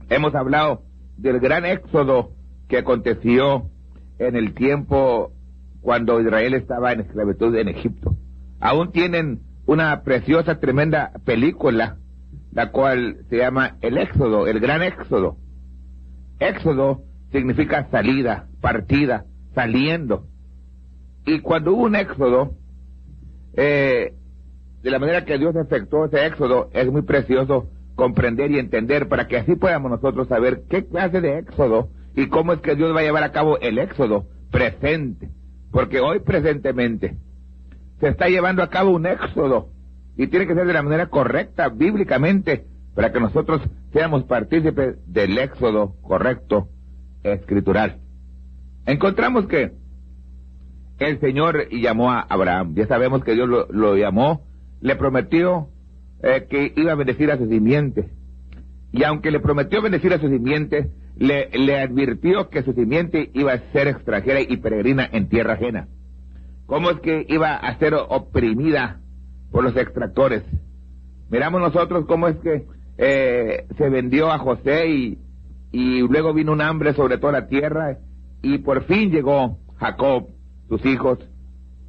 [SPEAKER 1] hemos hablado del gran éxodo que aconteció en el tiempo cuando Israel estaba en esclavitud en Egipto. Aún tienen una preciosa, tremenda película, la cual se llama El Éxodo, el gran éxodo. Éxodo significa salida, partida, saliendo. Y cuando hubo un éxodo, de la manera que Dios efectuó ese éxodo, es muy precioso comprender y entender para que así podamos nosotros saber qué clase de éxodo y cómo es que Dios va a llevar a cabo el éxodo presente. Porque hoy presentemente se está llevando a cabo un éxodo y tiene que ser de la manera correcta, bíblicamente, para que nosotros seamos partícipes del éxodo correcto, escritural. Encontramos que el Señor llamó a Abraham. Ya sabemos que Dios lo llamó, le prometió que iba a bendecir a su simiente. Y aunque le prometió bendecir a su simiente, le advirtió que su simiente iba a ser extranjera y peregrina en tierra ajena. ¿Cómo es que iba a ser oprimida por los extractores? Miramos nosotros cómo es que se vendió a José y luego vino un hambre sobre toda la tierra y por fin llegó Jacob, sus hijos,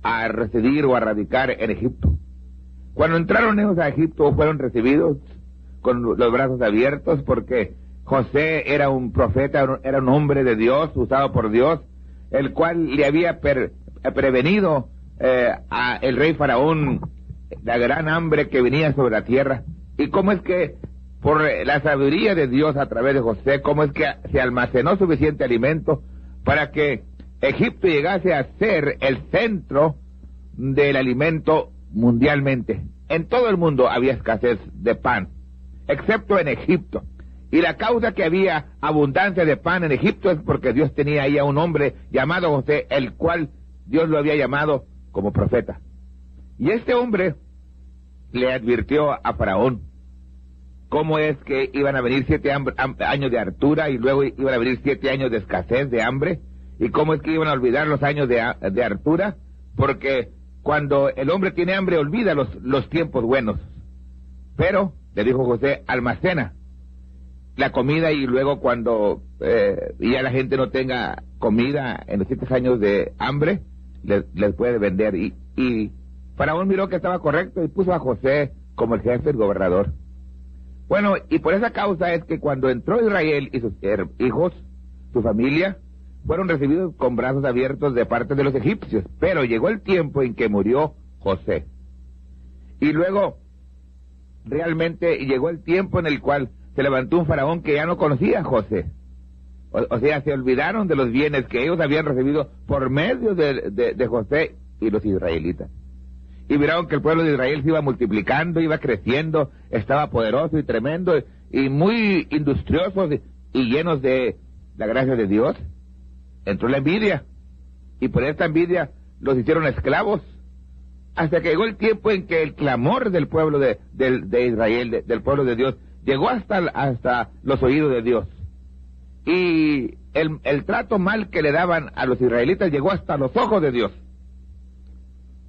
[SPEAKER 1] a residir o a radicar en Egipto. Cuando entraron ellos a Egipto fueron recibidos con los brazos abiertos, porque José era un profeta, era un hombre de Dios, usado por Dios, el cual le había prevenido a el rey Faraón la gran hambre que venía sobre la tierra. Y cómo es que por la sabiduría de Dios a través de José, cómo es que se almacenó suficiente alimento para que Egipto llegase a ser el centro del alimento mundialmente. En todo el mundo había escasez de pan, excepto en Egipto. Y la causa que había abundancia de pan en Egipto es porque Dios tenía ahí a un hombre llamado José, el cual Dios lo había llamado como profeta. Y este hombre le advirtió a Faraón cómo es que iban a venir 7 años de hartura y luego iban a venir 7 años de escasez, de hambre, y cómo es que iban a olvidar los años de hartura, porque cuando el hombre tiene hambre olvida los tiempos buenos. Pero, le dijo José, almacena la comida y luego cuando ya la gente no tenga comida en los 7 años de hambre, les puede vender. Y Faraón miró que estaba correcto y puso a José como el jefe, el gobernador. Bueno, y por esa causa es que cuando entró Israel y sus hijos, su familia, fueron recibidos con brazos abiertos de parte de los egipcios. Pero llegó el tiempo en que murió José. Y luego, realmente llegó el tiempo en el cual se levantó un faraón que ya no conocía a José. O sea, se olvidaron de los bienes que ellos habían recibido por medio de José y los israelitas. Y miraron que el pueblo de Israel se iba multiplicando, iba creciendo, estaba poderoso y tremendo, y muy industriosos y llenos de la gracia de Dios. Entró la envidia, y por esta envidia los hicieron esclavos, hasta que llegó el tiempo en que el clamor del pueblo de Israel, del pueblo de Dios, llegó hasta los oídos de Dios. Y el trato mal que le daban a los israelitas llegó hasta los ojos de Dios.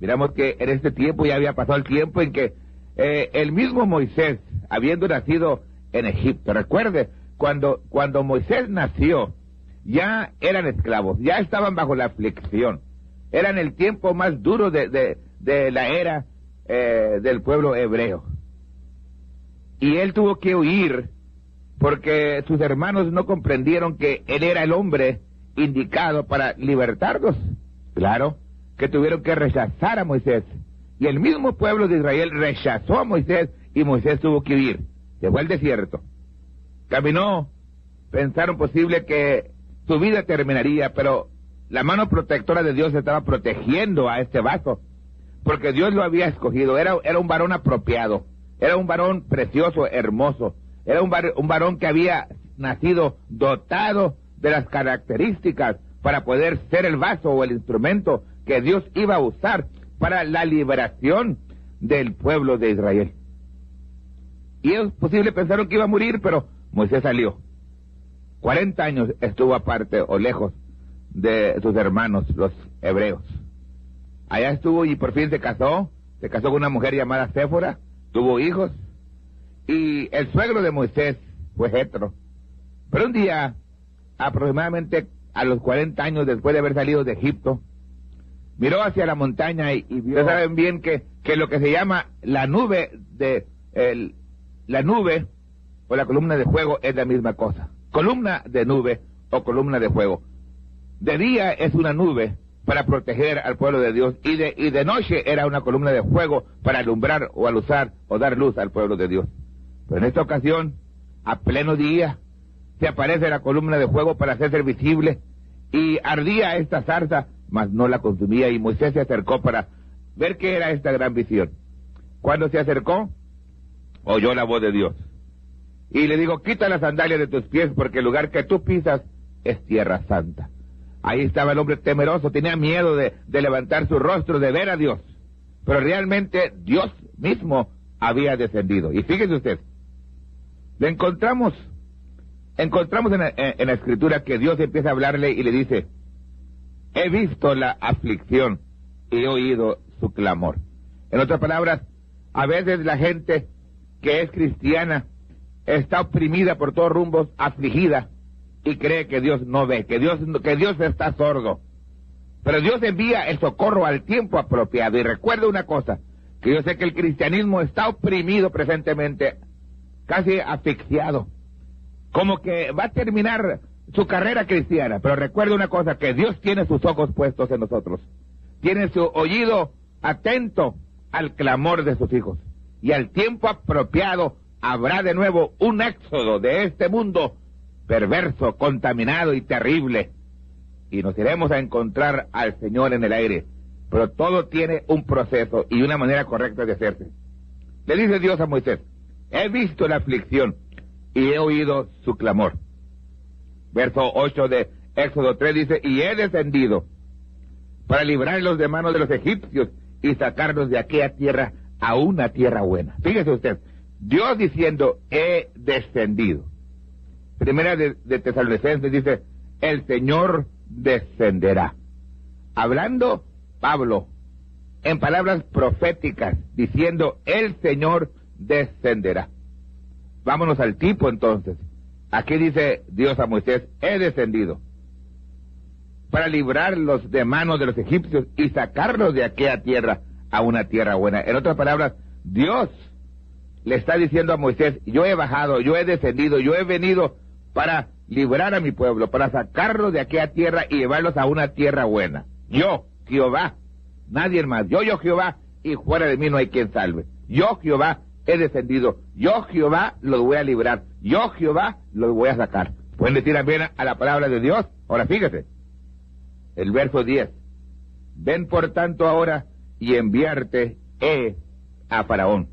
[SPEAKER 1] Miramos que en este tiempo ya había pasado el tiempo en que el mismo Moisés, habiendo nacido en Egipto, recuerde, cuando Moisés nació, ya eran esclavos, ya estaban bajo la aflicción, eran el tiempo más duro de la era del pueblo hebreo. Y él tuvo que huir porque sus hermanos no comprendieron que él era el hombre indicado para libertarlos. Claro que tuvieron que rechazar a Moisés, y el mismo pueblo de Israel rechazó a Moisés, y Moisés tuvo que huir, se fue al desierto, caminó, pensaron posible que su vida terminaría, pero la mano protectora de Dios estaba protegiendo a este vaso, porque Dios lo había escogido, era un varón apropiado, era un varón precioso, hermoso, era un varón que había nacido dotado de las características para poder ser el vaso o el instrumento que Dios iba a usar para la liberación del pueblo de Israel. Y ellos posible pensaron que iba a morir, pero Moisés salió. 40 años estuvo aparte o lejos de sus hermanos, los hebreos. Allá estuvo y por fin se casó con una mujer llamada Séfora, tuvo hijos, y el suegro de Moisés fue Jetro. Pero un día, aproximadamente a los 40 años después de haber salido de Egipto, miró hacia la montaña y vio. Ustedes saben bien que lo que se llama la nube la nube o la columna de fuego es la misma cosa. Columna de nube o columna de fuego. De día es una nube para proteger al pueblo de Dios, y de noche era una columna de fuego para alumbrar o alusar o dar luz al pueblo de Dios. Pero en esta ocasión, a pleno día, se aparece la columna de fuego para hacerse visible, y ardía esta zarza, mas no la consumía, y Moisés se acercó para ver qué era esta gran visión. Cuando se acercó, oyó la voz de Dios, y le dijo: quita las sandalias de tus pies, porque el lugar que tú pisas es tierra santa. Ahí estaba el hombre temeroso, tenía miedo de levantar su rostro, de ver a Dios, pero realmente Dios mismo había descendido. Y fíjese usted, le encontramos en la escritura que Dios empieza a hablarle y le dice: he visto la aflicción y he oído su clamor. En otras palabras, a veces la gente que es cristiana está oprimida por todos rumbos, afligida, y cree que Dios no ve, que Dios está sordo. Pero Dios envía el socorro al tiempo apropiado. Y recuerda una cosa, que yo sé que el cristianismo está oprimido presentemente, casi asfixiado, como que va a terminar su carrera cristiana. Pero recuerda una cosa, que Dios tiene sus ojos puestos en nosotros, tiene su oído atento al clamor de sus hijos, y al tiempo apropiado habrá de nuevo un éxodo de este mundo perverso, contaminado y terrible, y nos iremos a encontrar al Señor en el aire. Pero todo tiene un proceso y una manera correcta de hacerse. Le dice Dios a Moisés: he visto la aflicción y he oído su clamor. Verso 8 de Éxodo 3 dice: y he descendido para librarlos de manos de los egipcios y sacarlos de aquella tierra a una tierra buena. Fíjese usted, Dios diciendo: he descendido. Primera de Tesalonicenses dice: el Señor descenderá. Hablando Pablo en palabras proféticas, diciendo: el Señor descenderá. Vámonos al tipo entonces. Aquí dice Dios a Moisés: he descendido para librarlos de manos de los egipcios y sacarlos de aquella tierra a una tierra buena. En otras palabras, Dios le está diciendo a Moisés: yo he bajado, yo he descendido, yo he venido para librar a mi pueblo, para sacarlos de aquella tierra y llevarlos a una tierra buena. Yo, Jehová, nadie más. Yo Jehová, y fuera de mí no hay quien salve. Yo, Jehová, he descendido. Yo, Jehová, los voy a librar. Yo, Jehová, los voy a sacar. Pueden decir también a la palabra de Dios. Ahora fíjese, el verso 10. Ven por tanto ahora y enviarte a Faraón.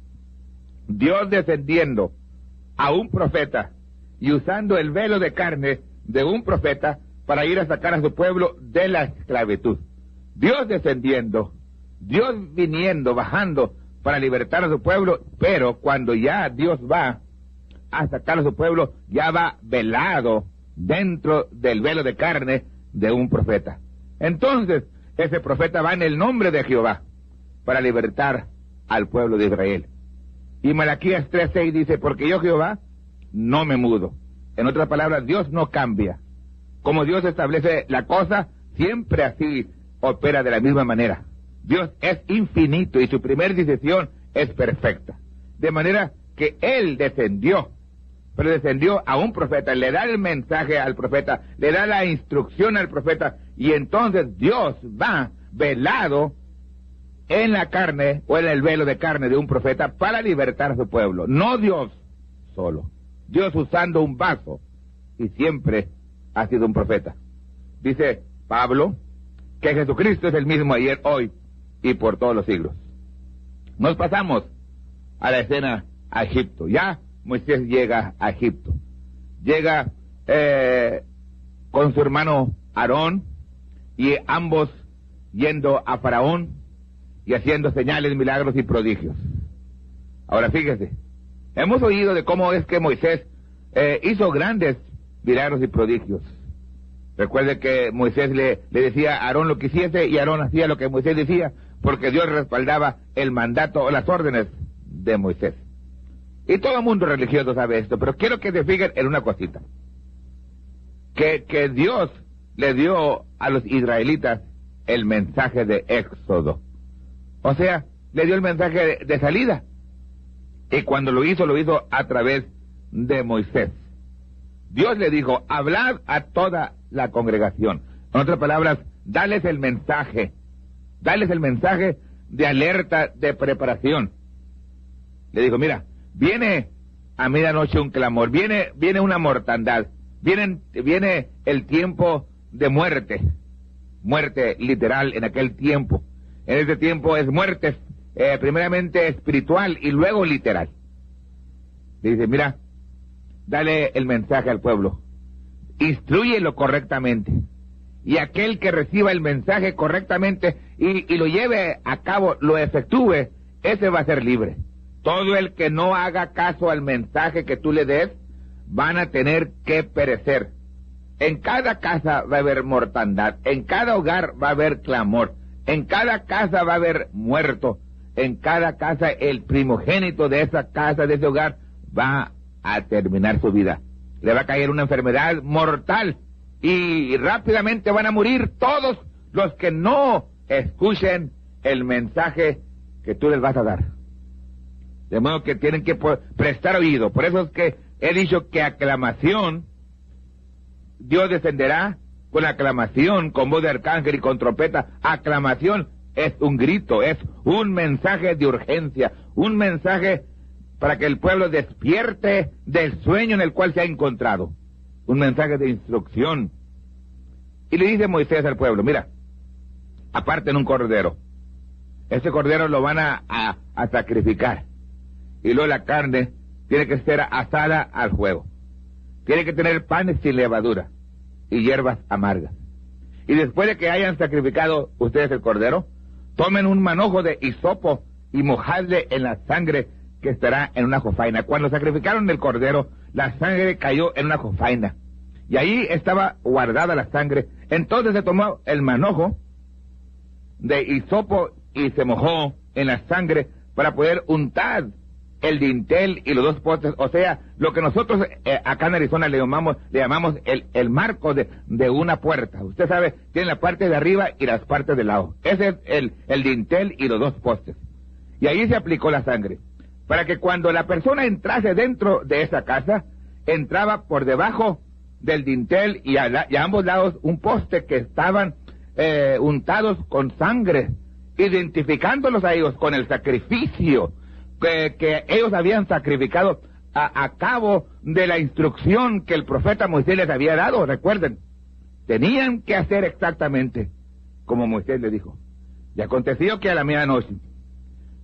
[SPEAKER 1] Dios descendiendo a un profeta y usando el velo de carne de un profeta para ir a sacar a su pueblo de la esclavitud. Dios descendiendo, Dios viniendo, bajando para libertar a su pueblo, pero cuando ya Dios va a sacar a su pueblo, ya va velado dentro del velo de carne de un profeta. Entonces, ese profeta va en el nombre de Jehová para libertar al pueblo de Israel. Y Malaquías 3:6 dice: porque yo, Jehová, no me mudo. En otras palabras, Dios no cambia. Como Dios establece la cosa, siempre así opera de la misma manera. Dios es infinito y su primer decisión es perfecta. De manera que Él descendió, pero descendió a un profeta, le da el mensaje al profeta, le da la instrucción al profeta, y entonces Dios va velado en la carne o en el velo de carne de un profeta para libertar a su pueblo. No Dios solo, Dios usando un vaso, y siempre ha sido un profeta. Dice Pablo que Jesucristo es el mismo ayer, hoy y por todos los siglos. Nos pasamos a la escena a Egipto. Ya Moisés llega a Egipto. Llega con su hermano Aarón, y ambos yendo a Faraón y haciendo señales, milagros y prodigios. Ahora fíjese, hemos oído de cómo es que Moisés hizo grandes milagros y prodigios. Recuerde que Moisés le decía a Aarón lo que hiciese, y Aarón hacía lo que Moisés decía, porque Dios respaldaba el mandato o las órdenes de Moisés. Y todo el mundo religioso sabe esto, pero quiero que se fijen en una cosita. Que Dios le dio a los israelitas el mensaje de éxodo. O sea, le dio el mensaje de salida. Y cuando lo hizo a través de Moisés. Dios le dijo: hablad a toda la congregación. En otras palabras, dales el mensaje de alerta, de preparación. Le dijo: mira, viene a medianoche un clamor, viene una mortandad, viene el tiempo de muerte literal en aquel tiempo. En ese tiempo es muerte primeramente espiritual y luego literal. Le dice: mira, dale el mensaje al pueblo, instrúyelo correctamente, y aquel que reciba el mensaje correctamente y lo lleve a cabo, lo efectúe, ese va a ser libre. Todo el que no haga caso al mensaje que tú le des, van a tener que perecer. En cada casa va a haber mortandad, en cada hogar va a haber clamor, en cada casa va a haber muerto, en cada casa el primogénito de esa casa, de ese hogar, va a terminar su vida. Le va a caer una enfermedad mortal y rápidamente van a morir todos los que no escuchen el mensaje que tú les vas a dar. De modo que tienen que prestar oído. Por eso es que he dicho que aclamación, Dios descenderá con aclamación, con voz de arcángel y con trompeta. Aclamación es un grito, es un mensaje de urgencia, un mensaje para que el pueblo despierte del sueño en el cual se ha encontrado. Un mensaje de instrucción. Y le dice Moisés al pueblo, mira, aparten un cordero. Ese cordero lo van a sacrificar. Y luego la carne tiene que ser asada al fuego. Tiene que tener panes sin levadura y hierbas amargas. Y después de que hayan sacrificado ustedes el cordero, tomen un manojo de hisopo y mojadle en la sangre que estará en una jofaina. Cuando sacrificaron el cordero, la sangre cayó en una jofaina. Y ahí estaba guardada la sangre. Entonces se tomó el manojo de hisopo y se mojó en la sangre para poder untar el dintel y los dos postes, o sea, lo que nosotros acá en Arizona le llamamos el marco de una puerta. Usted sabe, tiene la parte de arriba y las partes del lado. Ese es el dintel y los dos postes. Y ahí se aplicó la sangre, para que cuando la persona entrase dentro de esa casa, entraba por debajo del dintel y a ambos lados un poste que estaban untados con sangre, identificándolos a ellos con el sacrificio que ellos habían sacrificado a cabo de la instrucción que el profeta Moisés les había dado. Recuerden, tenían que hacer exactamente como Moisés les dijo. Y aconteció que a la medianoche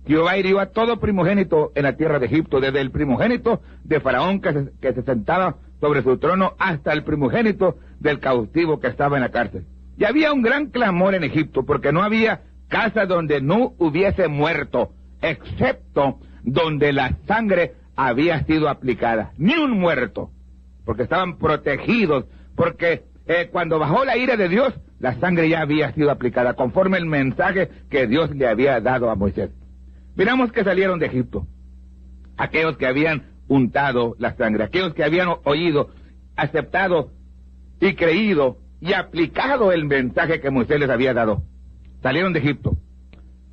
[SPEAKER 1] Jehová hirió a todo primogénito en la tierra de Egipto, desde el primogénito de Faraón que se sentaba sobre su trono hasta el primogénito del cautivo que estaba en la cárcel. Y había un gran clamor en Egipto, porque no había casa donde no hubiese muerto, excepto donde la sangre había sido aplicada. Ni un muerto, porque estaban protegidos, porque cuando bajó la ira de Dios, la sangre ya había sido aplicada, conforme el mensaje que Dios le había dado a Moisés. Miramos que salieron de Egipto aquellos que habían untado la sangre, aquellos que habían oído, aceptado y creído y aplicado el mensaje que Moisés les había dado. Salieron de Egipto,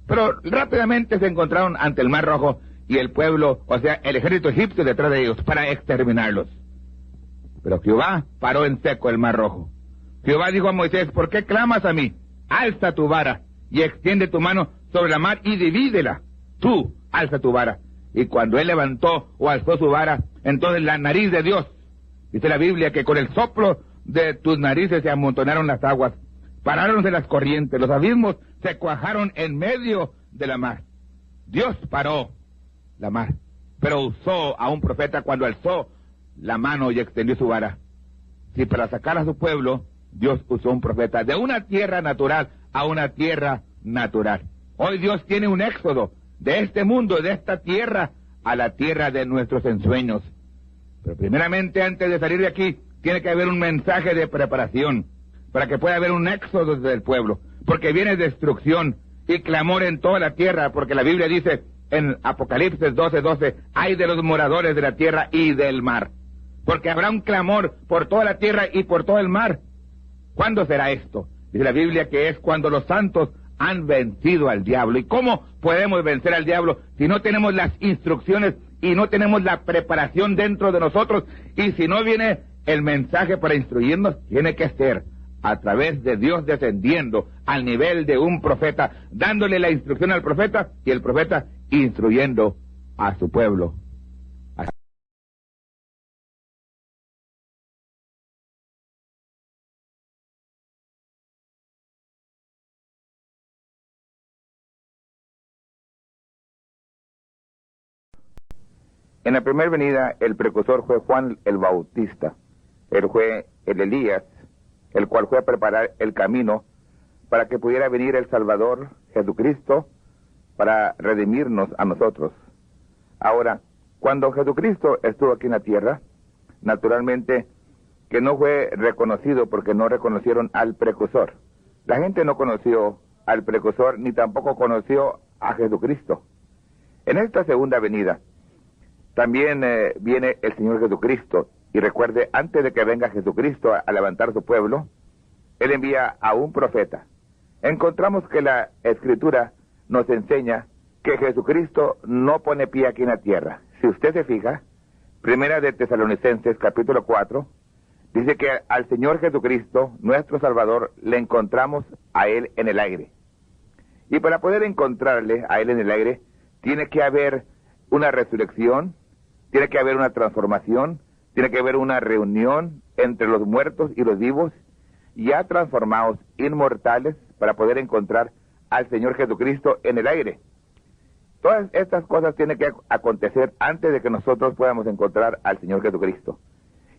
[SPEAKER 1] pero rápidamente se encontraron ante el Mar Rojo y el pueblo, o sea, el ejército egipcio detrás de ellos para exterminarlos. Pero Jehová paró en seco el Mar Rojo. Jehová dijo a Moisés, ¿por qué clamas a mí? Alza tu vara y extiende tu mano sobre la mar y divídela. Tú alza tu vara. Y cuando él levantó o alzó su vara, entonces la nariz de Dios, dice la Biblia, que con el soplo de tus narices se amontonaron las aguas, paráronse las corrientes, los abismos se cuajaron en medio de la mar. Dios paró la mar, pero usó a un profeta cuando alzó la mano y extendió su vara. Si para sacar a su pueblo, Dios usó un profeta de una tierra natural a una tierra natural. Hoy Dios tiene un éxodo de este mundo, de esta tierra, a la tierra de nuestros ensueños. Pero primeramente, antes de salir de aquí, tiene que haber un mensaje de preparación, para que pueda haber un éxodo del pueblo, porque viene destrucción y clamor en toda la tierra, porque la Biblia dice en Apocalipsis 12:12, hay de los moradores de la tierra y del mar, porque habrá un clamor por toda la tierra y por todo el mar. ¿Cuándo será esto? Dice la Biblia que es cuando los santos han vencido al diablo. ¿Y cómo podemos vencer al diablo si no tenemos las instrucciones y no tenemos la preparación dentro de nosotros? Y si no viene el mensaje para instruirnos, tiene que ser a través de Dios descendiendo al nivel de un profeta, dándole la instrucción al profeta y el profeta instruyendo a su pueblo. En la primera venida, el precursor fue Juan el Bautista. Él fue el Elías, el cual fue a preparar el camino para que pudiera venir el Salvador, Jesucristo, para redimirnos a nosotros. Ahora, cuando Jesucristo estuvo aquí en la tierra, naturalmente que no fue reconocido porque no reconocieron al precursor. La gente no conoció al precursor ni tampoco conoció a Jesucristo. En esta segunda venida, también viene el Señor Jesucristo. Y recuerde, antes de que venga Jesucristo a levantar su pueblo, Él envía a un profeta. encontramos que la Escritura nos enseña que Jesucristo no pone pie aquí en la tierra. Si usted se fija, Primera de Tesalonicenses, capítulo 4, dice que al Señor Jesucristo, nuestro Salvador, le encontramos a Él en el aire. Y para poder encontrarle a Él en el aire, tiene que haber una resurrección, tiene que haber una transformación, tiene que haber una reunión entre los muertos y los vivos, ya transformados, inmortales, para poder encontrar al Señor Jesucristo en el aire. Todas estas cosas tienen que acontecer antes de que nosotros podamos encontrar al Señor Jesucristo.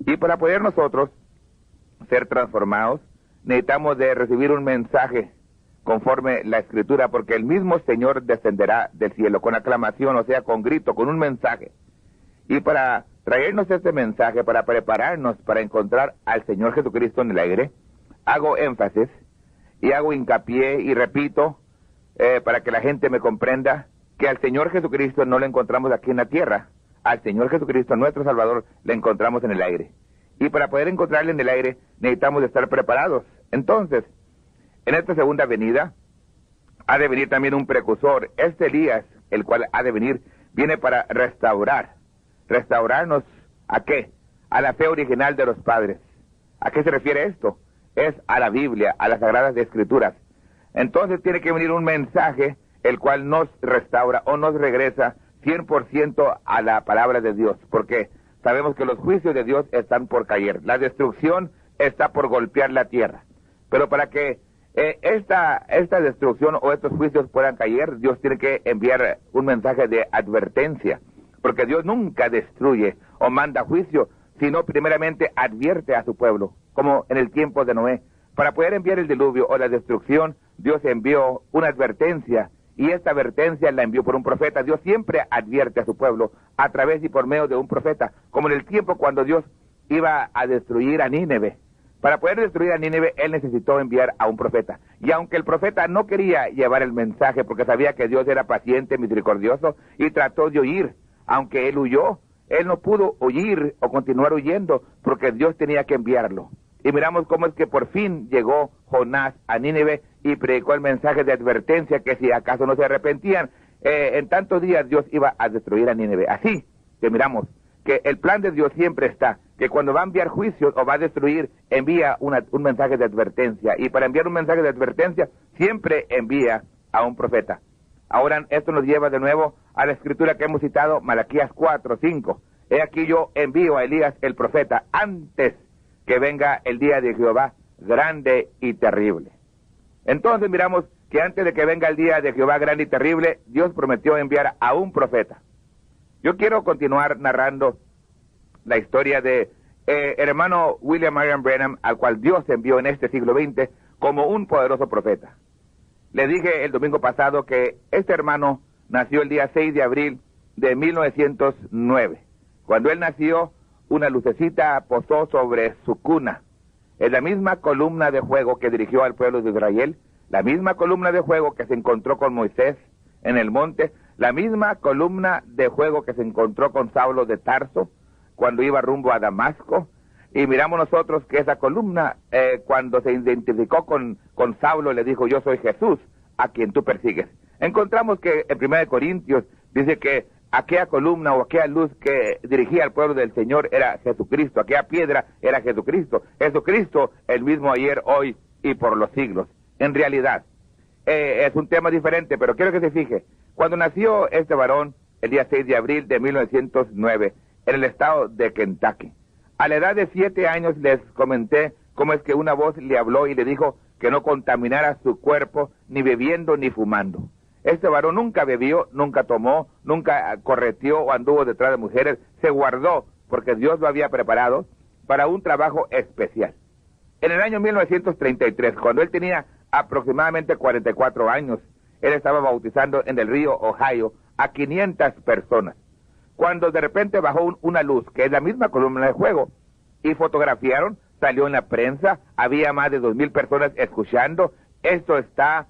[SPEAKER 1] Y para poder nosotros ser transformados, necesitamos de recibir un mensaje conforme la Escritura, porque el mismo Señor descenderá del cielo con aclamación, o sea, con grito, con un mensaje. Y para traernos este mensaje, para prepararnos para encontrar al Señor Jesucristo en el aire, hago énfasis y hago hincapié y repito, para que la gente me comprenda, que al Señor Jesucristo no lo encontramos aquí en la tierra. Al Señor Jesucristo, nuestro Salvador, le encontramos en el aire. Y para poder encontrarle en el aire, necesitamos de estar preparados. Entonces, en esta segunda venida, ha de venir también un precursor. Este Elías, el cual ha de venir, viene para restaurarnos, ¿a qué? A la fe original de los padres. ¿A qué se refiere esto? Es a la Biblia, a las Sagradas Escrituras. Entonces tiene que venir un mensaje, el cual nos restaura o nos regresa 100% a la palabra de Dios, porque sabemos que los juicios de Dios están por caer, la destrucción está por golpear la tierra, pero para que esta destrucción o estos juicios puedan caer, Dios tiene que enviar un mensaje de advertencia, porque Dios nunca destruye o manda juicio, sino primeramente advierte a su pueblo, como en el tiempo de Noé. Para poder enviar el diluvio o la destrucción, Dios envió una advertencia, y esta advertencia la envió por un profeta. Dios siempre advierte a su pueblo a través y por medio de un profeta, como en el tiempo cuando Dios iba a destruir a Nínive. Para poder destruir a Nínive, Él necesitó enviar a un profeta. Y aunque el profeta no quería llevar el mensaje, porque sabía que Dios era paciente, misericordioso, y trató de huir, aunque él huyó, él no pudo huir o continuar huyendo, porque Dios tenía que enviarlo. Y miramos cómo es que por fin llegó Jonás a Nínive y predicó el mensaje de advertencia que si acaso no se arrepentían, en tantos días Dios iba a destruir a Nínive. Así que miramos que el plan de Dios siempre está, que cuando va a enviar juicios o va a destruir, envía un mensaje de advertencia. Y para enviar un mensaje de advertencia, siempre envía a un profeta. Ahora esto nos lleva de nuevo a la escritura que hemos citado, Malaquías 4:5. He aquí yo envío a Elías el profeta antes que venga el día de Jehová grande y terrible. Entonces miramos que antes de que venga el día de Jehová grande y terrible, Dios prometió enviar a un profeta. Yo quiero continuar narrando la historia de hermano William Marion Branham, al cual Dios envió en este siglo XX como un poderoso profeta. Le dije el domingo pasado que este hermano nació el día 6 de abril de 1909. Cuando él nació, una lucecita posó sobre su cuna. Es la misma columna de fuego que dirigió al pueblo de Israel, la misma columna de fuego que se encontró con Moisés en el monte, la misma columna de fuego que se encontró con Saulo de Tarso cuando iba rumbo a Damasco. Y miramos nosotros que esa columna, cuando se identificó con Saulo, le dijo: yo soy Jesús, a quien tú persigues. Encontramos que en 1 Corintios dice que aquella columna o aquella luz que dirigía al pueblo del Señor era Jesucristo, aquella piedra era Jesucristo. Jesucristo, el mismo ayer, hoy y por los siglos. En realidad, es un tema diferente, pero quiero que se fije. Cuando nació este varón, el día 6 de abril de 1909, en el estado de Kentucky, a la edad de 7 años les comenté cómo es que una voz le habló y le dijo que no contaminara su cuerpo ni bebiendo ni fumando. Este varón nunca bebió, nunca tomó, nunca correteó o anduvo detrás de mujeres, se guardó porque Dios lo había preparado para un trabajo especial. En el año 1933, cuando él tenía aproximadamente 44 años, él estaba bautizando en el río Ohio a 500 personas. Cuando de repente bajó una luz, que es la misma columna de fuego, y fotografiaron, salió en la prensa, había más de 2,000 personas escuchando. Esto está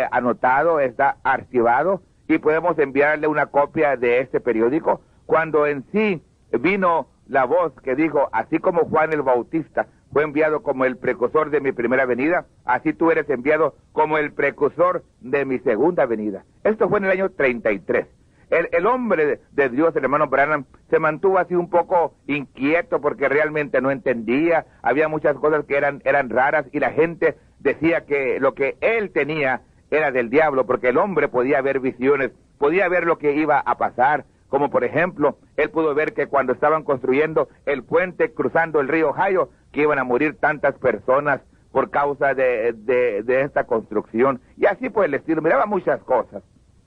[SPEAKER 1] anotado, está archivado, y podemos enviarle una copia de este periódico. Cuando en sí vino la voz que dijo, así como Juan el Bautista fue enviado como el precursor de mi primera venida, así tú eres enviado como el precursor de mi segunda venida. Esto fue en el año 33. El hombre de Dios, el hermano Branham, se mantuvo así un poco inquieto porque realmente no entendía, había muchas cosas que eran raras y la gente decía que lo que él tenía era del diablo, porque el hombre podía ver visiones, podía ver lo que iba a pasar, como por ejemplo, él pudo ver que cuando estaban construyendo el puente cruzando el río Ohio, que iban a morir tantas personas por causa de esta construcción, y así por el estilo. Miraba muchas cosas,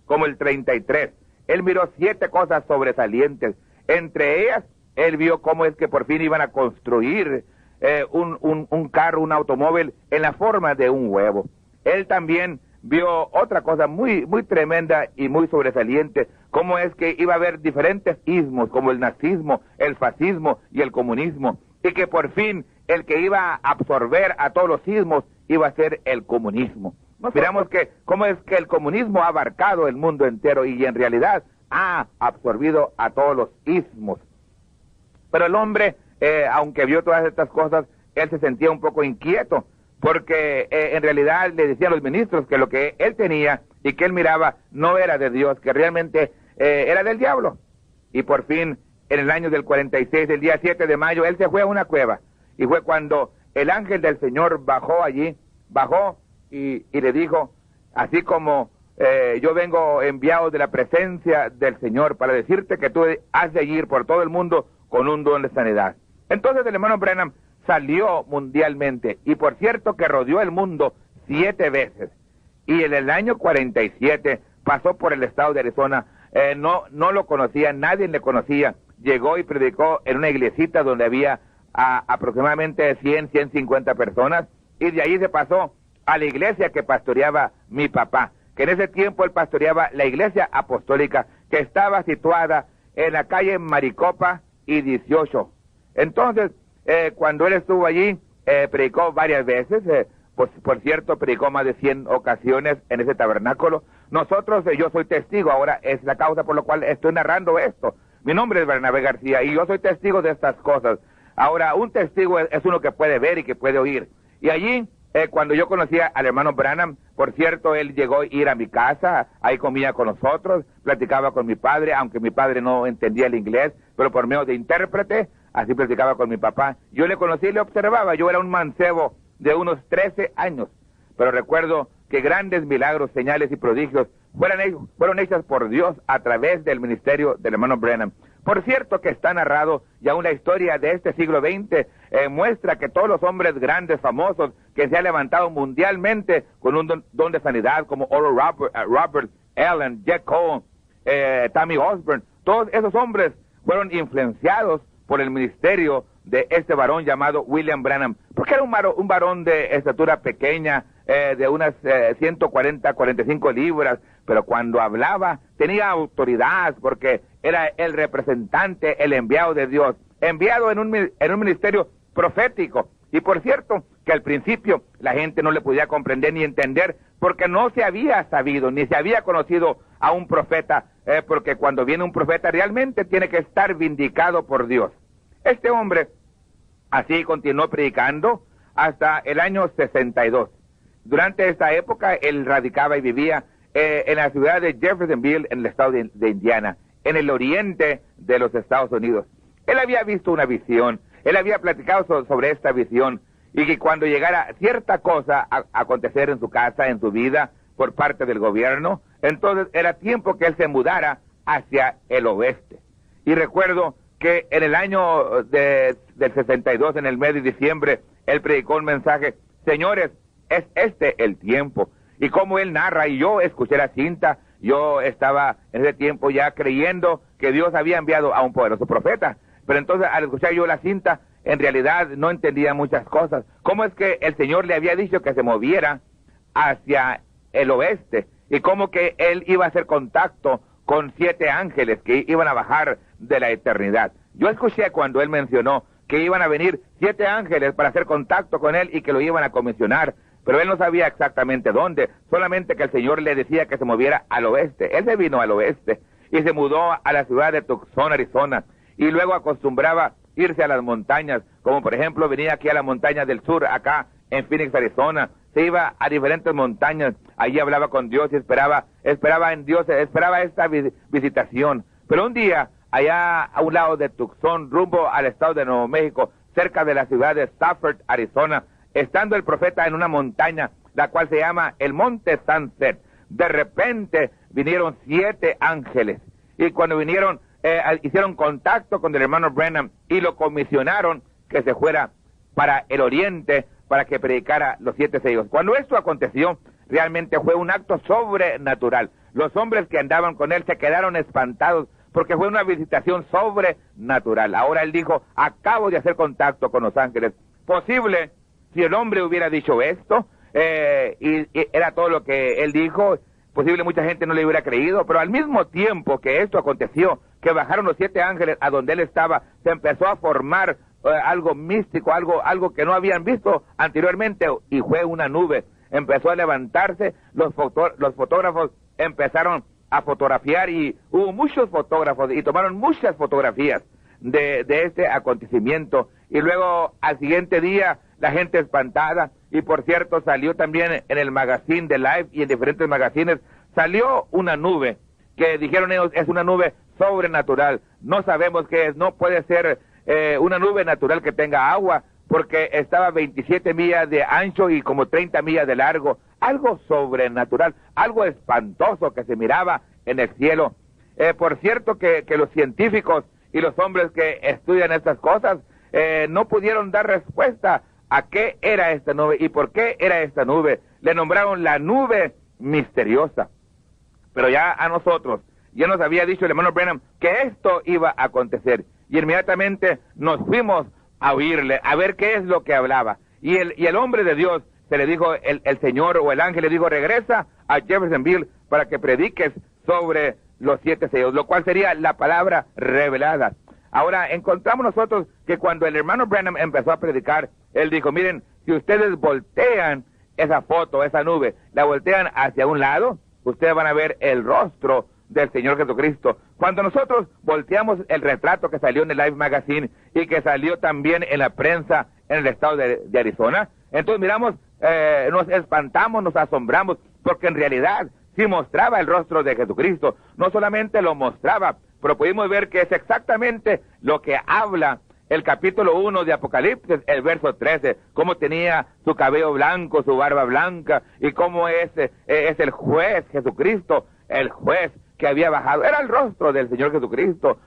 [SPEAKER 1] como el 33, él miró 7 cosas sobresalientes, entre ellas, él vio cómo es que por fin iban a construir un carro, un automóvil, en la forma de un huevo. Él también vio otra cosa muy tremenda y muy sobresaliente, cómo es que iba a haber diferentes ismos, como el nazismo, el fascismo y el comunismo, y que por fin el que iba a absorber a todos los ismos iba a ser el comunismo. Miramos que cómo es que el comunismo ha abarcado el mundo entero y en realidad ha absorbido a todos los ismos. Pero el hombre, aunque vio todas estas cosas, él se sentía un poco inquieto, porque en realidad le decían los ministros que lo que él tenía y que él miraba no era de Dios, que realmente era del diablo. Y por fin, en el año del 46, el día 7 de mayo, él se fue a una cueva. Y fue cuando el ángel del Señor bajó allí, bajó y le dijo, así como yo vengo enviado de la presencia del Señor para decirte que tú has de ir por todo el mundo con un don de sanidad. Entonces el hermano Branham salió mundialmente, y por cierto que rodeó el mundo 7 veces, y en el año 47 pasó por el estado de Arizona, no lo conocía, nadie le conocía, llegó y predicó en una iglesita donde había aproximadamente 150 personas, y de ahí se pasó a la iglesia que pastoreaba mi papá, que en ese tiempo él pastoreaba la iglesia apostólica, que estaba situada en la calle Maricopa y 18. Entonces, cuando él estuvo allí, predicó varias veces, pues por cierto, predicó más de 100 ocasiones en ese tabernáculo. Nosotros, yo soy testigo, ahora es la causa por la cual estoy narrando esto. Mi nombre es Bernabé García y yo soy testigo de estas cosas. Ahora, un testigo es uno que puede ver y que puede oír. Y allí, cuando yo conocía al hermano Branham, por cierto, él llegó a ir a mi casa, ahí comía con nosotros, platicaba con mi padre, aunque mi padre no entendía el inglés, pero por medio de intérprete, así platicaba con mi papá. Yo le conocí y le observaba, yo era un mancebo de unos 13 años, pero recuerdo que grandes milagros, señales y prodigios fueron hechas por Dios a través del ministerio del hermano Branham. Por cierto que está narrado, y aún la historia de este siglo XX muestra que todos los hombres grandes, famosos, que se han levantado mundialmente con un don de sanidad, como Oral Roberts, Ellen, Jack Cole, Tammy Osborne, todos esos hombres fueron influenciados por el ministerio de este varón llamado William Branham, porque era un varón de estatura pequeña, de unas 145 libras, pero cuando hablaba tenía autoridad, porque era el representante, el enviado de Dios, enviado en un ministerio profético. Y por cierto, que al principio la gente no le podía comprender ni entender, porque no se había sabido, ni se había conocido a un profeta, porque cuando viene un profeta realmente tiene que estar vindicado por Dios. Este hombre así continuó predicando hasta el año 62. Durante esta época él radicaba y vivía en la ciudad de Jeffersonville, en el estado de Indiana, en el oriente de los Estados Unidos. Él había visto una visión, él había platicado sobre esta visión, y que cuando llegara cierta cosa a acontecer en su casa, en su vida, por parte del gobierno, entonces era tiempo que él se mudara hacia el oeste. Y recuerdo que en el año del 62, en el mes de diciembre, él predicó un mensaje: señores, es este el tiempo. Y como él narra, y yo escuché la cinta, yo estaba en ese tiempo ya creyendo que Dios había enviado a un poderoso profeta. Pero entonces, al escuchar yo la cinta, en realidad no entendía muchas cosas. ¿Cómo es que el Señor le había dicho que se moviera hacia el oeste? Y cómo que él iba a hacer contacto con 7 ángeles que iban a bajar de la eternidad. Yo escuché cuando él mencionó que iban a venir 7 ángeles para hacer contacto con él y que lo iban a comisionar, pero él no sabía exactamente dónde, solamente que el Señor le decía que se moviera al oeste. Él se vino al oeste y se mudó a la ciudad de Tucson, Arizona, y luego acostumbraba irse a las montañas, como por ejemplo venía aquí a la montaña del sur, acá en Phoenix, Arizona. Se iba a diferentes montañas, allí hablaba con Dios y esperaba en Dios, esperaba esta visitación. Pero un día, allá a un lado de Tucson, rumbo al estado de Nuevo México, cerca de la ciudad de Stafford, Arizona, estando el profeta en una montaña, la cual se llama el Monte Sunset, de repente vinieron 7 ángeles, y cuando vinieron, hicieron contacto con el hermano Branham, y lo comisionaron que se fuera para el oriente, para que predicara los 7 sellos. Cuando esto aconteció, realmente fue un acto sobrenatural. Los hombres que andaban con él se quedaron espantados, porque fue una visitación sobrenatural. Ahora él dijo, acabo de hacer contacto con los ángeles. Posible, si el hombre hubiera dicho esto, y era todo lo que él dijo, posible mucha gente no le hubiera creído, pero al mismo tiempo que esto aconteció, que bajaron los 7 ángeles a donde él estaba, se empezó a formar algo místico, algo que no habían visto anteriormente, y fue una nube. Empezó a levantarse, los fotógrafos empezaron a fotografiar, y hubo muchos fotógrafos y tomaron muchas fotografías de este acontecimiento, y luego al siguiente día la gente espantada, y por cierto salió también en el magazine de Life y en diferentes magazines, salió una nube que dijeron ellos es una nube sobrenatural. No sabemos qué es, no puede ser una nube natural que tenga agua, porque estaba 27 millas de ancho y como 30 millas de largo. Algo sobrenatural, algo espantoso que se miraba en el cielo. Por cierto que los científicos y los hombres que estudian estas cosas no pudieron dar respuesta a qué era esta nube y por qué era esta nube. Le nombraron la nube misteriosa. Pero ya a nosotros, ya nos había dicho el hermano Branham que esto iba a acontecer. Y inmediatamente nos fuimos a oírle, a ver qué es lo que hablaba. Y el hombre de Dios, se le dijo, el Señor o el ángel le dijo, regresa a Jeffersonville para que prediques sobre los 7 sellos, lo cual sería la palabra revelada. Ahora, encontramos nosotros que cuando el hermano Branham empezó a predicar, él dijo, miren, si ustedes voltean esa foto, esa nube, la voltean hacia un lado, ustedes van a ver el rostro del Señor Jesucristo. Cuando nosotros volteamos el retrato que salió en el Life Magazine y que salió también en la prensa en el estado de Arizona, entonces miramos, nos espantamos, nos asombramos, porque en realidad sí mostraba el rostro de Jesucristo. No solamente lo mostraba, pero pudimos ver que es exactamente lo que habla el capítulo 1 de Apocalipsis, el verso 13, cómo tenía su cabello blanco, su barba blanca, y cómo es el juez Jesucristo, el juez que había bajado. Era el rostro del Señor Jesucristo,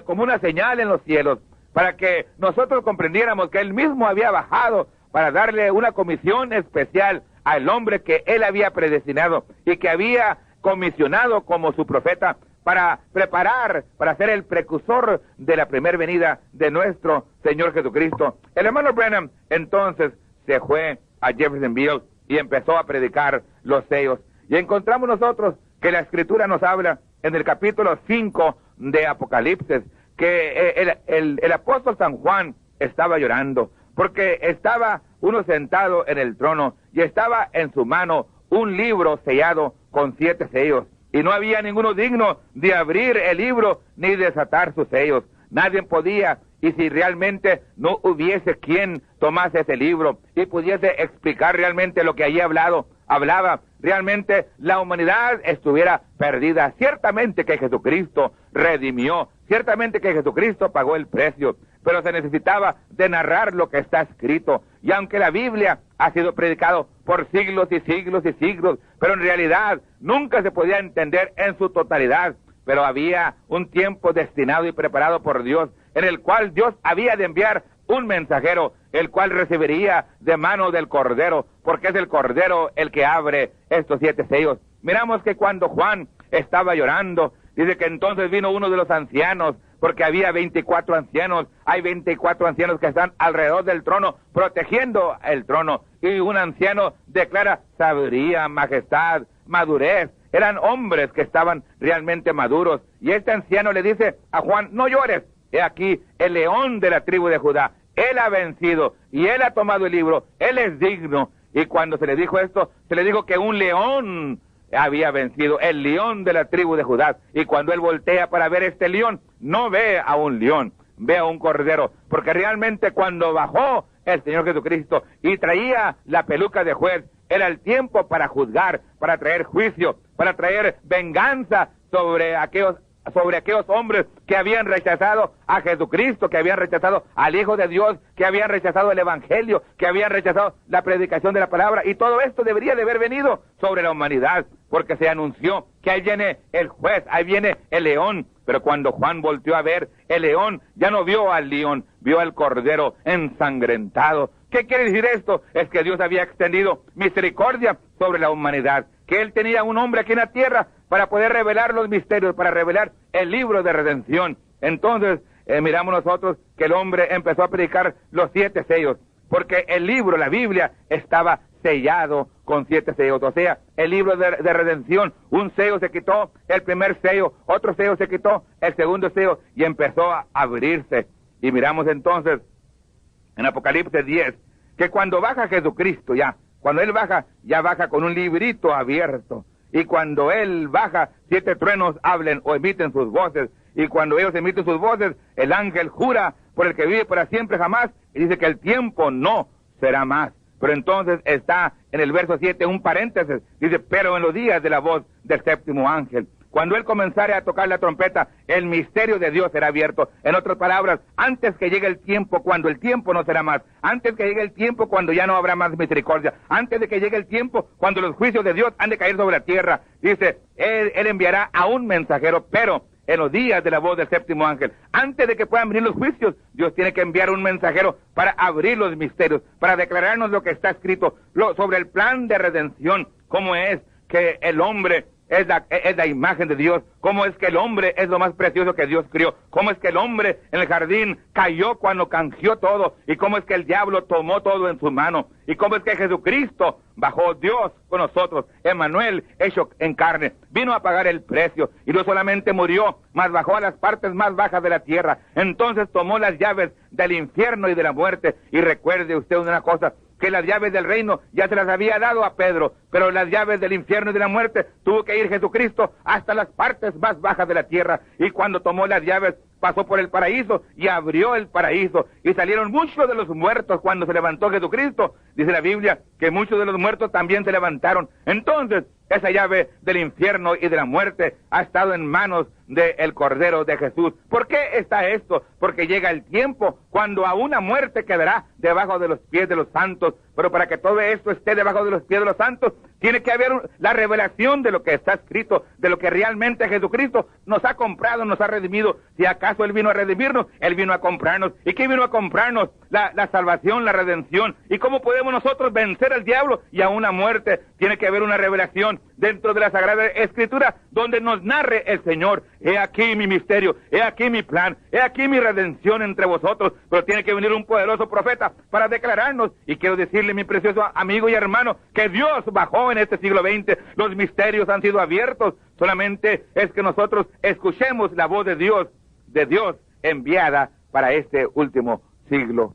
[SPEAKER 1] como una señal en los cielos, para que nosotros comprendiéramos que Él mismo había bajado para darle una comisión especial al hombre que Él había predestinado y que había comisionado como su profeta para preparar, para ser el precursor de la primera venida de nuestro Señor Jesucristo. El hermano Branham entonces se fue a Jeffersonville y empezó a predicar los sellos. Y encontramos nosotros que la Escritura nos habla en el capítulo 5 de Apocalipsis, que el apóstol San Juan estaba llorando, porque estaba uno sentado en el trono y estaba en su mano un libro sellado con 7 sellos. Y no había ninguno digno de abrir el libro ni desatar sus sellos. Nadie podía, y si realmente no hubiese quien tomase ese libro y pudiese explicar realmente lo que allí hablaba, realmente la humanidad estuviera perdida. Ciertamente que Jesucristo redimió, ciertamente que Jesucristo pagó el precio, pero se necesitaba de narrar lo que está escrito. Y aunque la Biblia ha sido predicado por siglos y siglos y siglos, pero en realidad nunca se podía entender en su totalidad. Pero había un tiempo destinado y preparado por Dios, en el cual Dios había de enviar un mensajero, el cual recibiría de mano del Cordero, porque es el Cordero el que abre estos 7 sellos. Miramos que cuando Juan estaba llorando, dice que entonces vino uno de los ancianos, porque había 24 ancianos, hay 24 ancianos que están alrededor del trono, protegiendo el trono, y un anciano declara sabiduría, majestad, madurez. Eran hombres que estaban realmente maduros, y este anciano le dice a Juan, no llores, he aquí el león de la tribu de Judá, él ha vencido, y él ha tomado el libro, él es digno. Y cuando se le dijo esto, se le dijo que un león había vencido, el león de la tribu de Judá. Y cuando él voltea para ver este león, no ve a un león, veo un cordero, porque realmente cuando bajó el Señor Jesucristo y traía la peluca de juez, era el tiempo para juzgar, para traer juicio, para traer venganza sobre aquellos hombres que habían rechazado a Jesucristo, que habían rechazado al Hijo de Dios, que habían rechazado el Evangelio, que habían rechazado la predicación de la palabra, y todo esto debería de haber venido sobre la humanidad, porque se anunció que ahí viene el juez, ahí viene el león. Pero cuando Juan volteó a ver el león, ya no vio al león, vio al cordero ensangrentado. ¿Qué quiere decir esto? Es que Dios había extendido misericordia sobre la humanidad, que Él tenía un hombre aquí en la tierra para poder revelar los misterios, para revelar el libro de redención. Entonces, miramos nosotros que el hombre empezó a predicar los 7 sellos, porque el libro, la Biblia, estaba sellado con 7 sellos, o sea, el libro de redención, un sello se quitó, el primer sello, otro sello se quitó, el segundo sello, y empezó a abrirse. Y miramos entonces, en Apocalipsis 10, que cuando baja Jesucristo cuando Él baja, ya baja con un librito abierto, y cuando Él baja, 7 truenos hablen o emiten sus voces, y cuando ellos emiten sus voces, el ángel jura por el que vive para siempre jamás, y dice que el tiempo no será más. Pero entonces está en el verso 7 un paréntesis, dice, pero en los días de la voz del 7º ángel, cuando Él comenzare a tocar la trompeta, el misterio de Dios será abierto. En otras palabras, antes que llegue el tiempo, cuando el tiempo no será más, antes que llegue el tiempo cuando ya no habrá más misericordia, antes de que llegue el tiempo cuando los juicios de Dios han de caer sobre la tierra, dice, Él enviará a un mensajero, pero en los días de la voz del 7º ángel, antes de que puedan venir los juicios, Dios tiene que enviar un mensajero para abrir los misterios, para declararnos lo que está escrito, sobre el plan de redención, cómo es que el hombre es la imagen de Dios, cómo es que el hombre es lo más precioso que Dios crió, cómo es que el hombre en el jardín cayó cuando canjeó todo, y cómo es que el diablo tomó todo en su mano, y cómo es que Jesucristo bajó, Dios con nosotros, Emmanuel hecho en carne, vino a pagar el precio, y no solamente murió, mas bajó a las partes más bajas de la tierra. Entonces tomó las llaves del infierno y de la muerte. Y recuerde usted una cosa, que las llaves del reino ya se las había dado a Pedro, pero las llaves del infierno y de la muerte tuvo que ir Jesucristo hasta las partes más bajas de la tierra, y cuando tomó las llaves pasó por el paraíso y abrió el paraíso, y salieron muchos de los muertos cuando se levantó Jesucristo. Dice la Biblia que muchos de los muertos también se levantaron. Entonces, esa llave del infierno y de la muerte ha estado en manos del Cordero de Jesús. ¿Por qué está esto? Porque llega el tiempo cuando a una muerte quedará debajo de los pies de los santos. Pero para que todo esto esté debajo de los pies de los santos, tiene que haber la revelación de lo que está escrito, de lo que realmente Jesucristo nos ha comprado, nos ha redimido. Si acaso Él vino a redimirnos, Él vino a comprarnos. ¿Y qué vino a comprarnos? La salvación, la redención. ¿Y cómo podemos nosotros vencer al diablo y a una muerte? Tiene que haber una revelación dentro de la Sagrada Escritura, donde nos narre el Señor: he aquí mi misterio, he aquí mi plan, he aquí mi redención entre vosotros. Pero tiene que venir un poderoso profeta para declararnos. Y quiero decirle, mi precioso amigo y hermano, que Dios bajó en este siglo XX, los misterios han sido abiertos. Solamente es que nosotros escuchemos la voz de Dios enviada para este último siglo.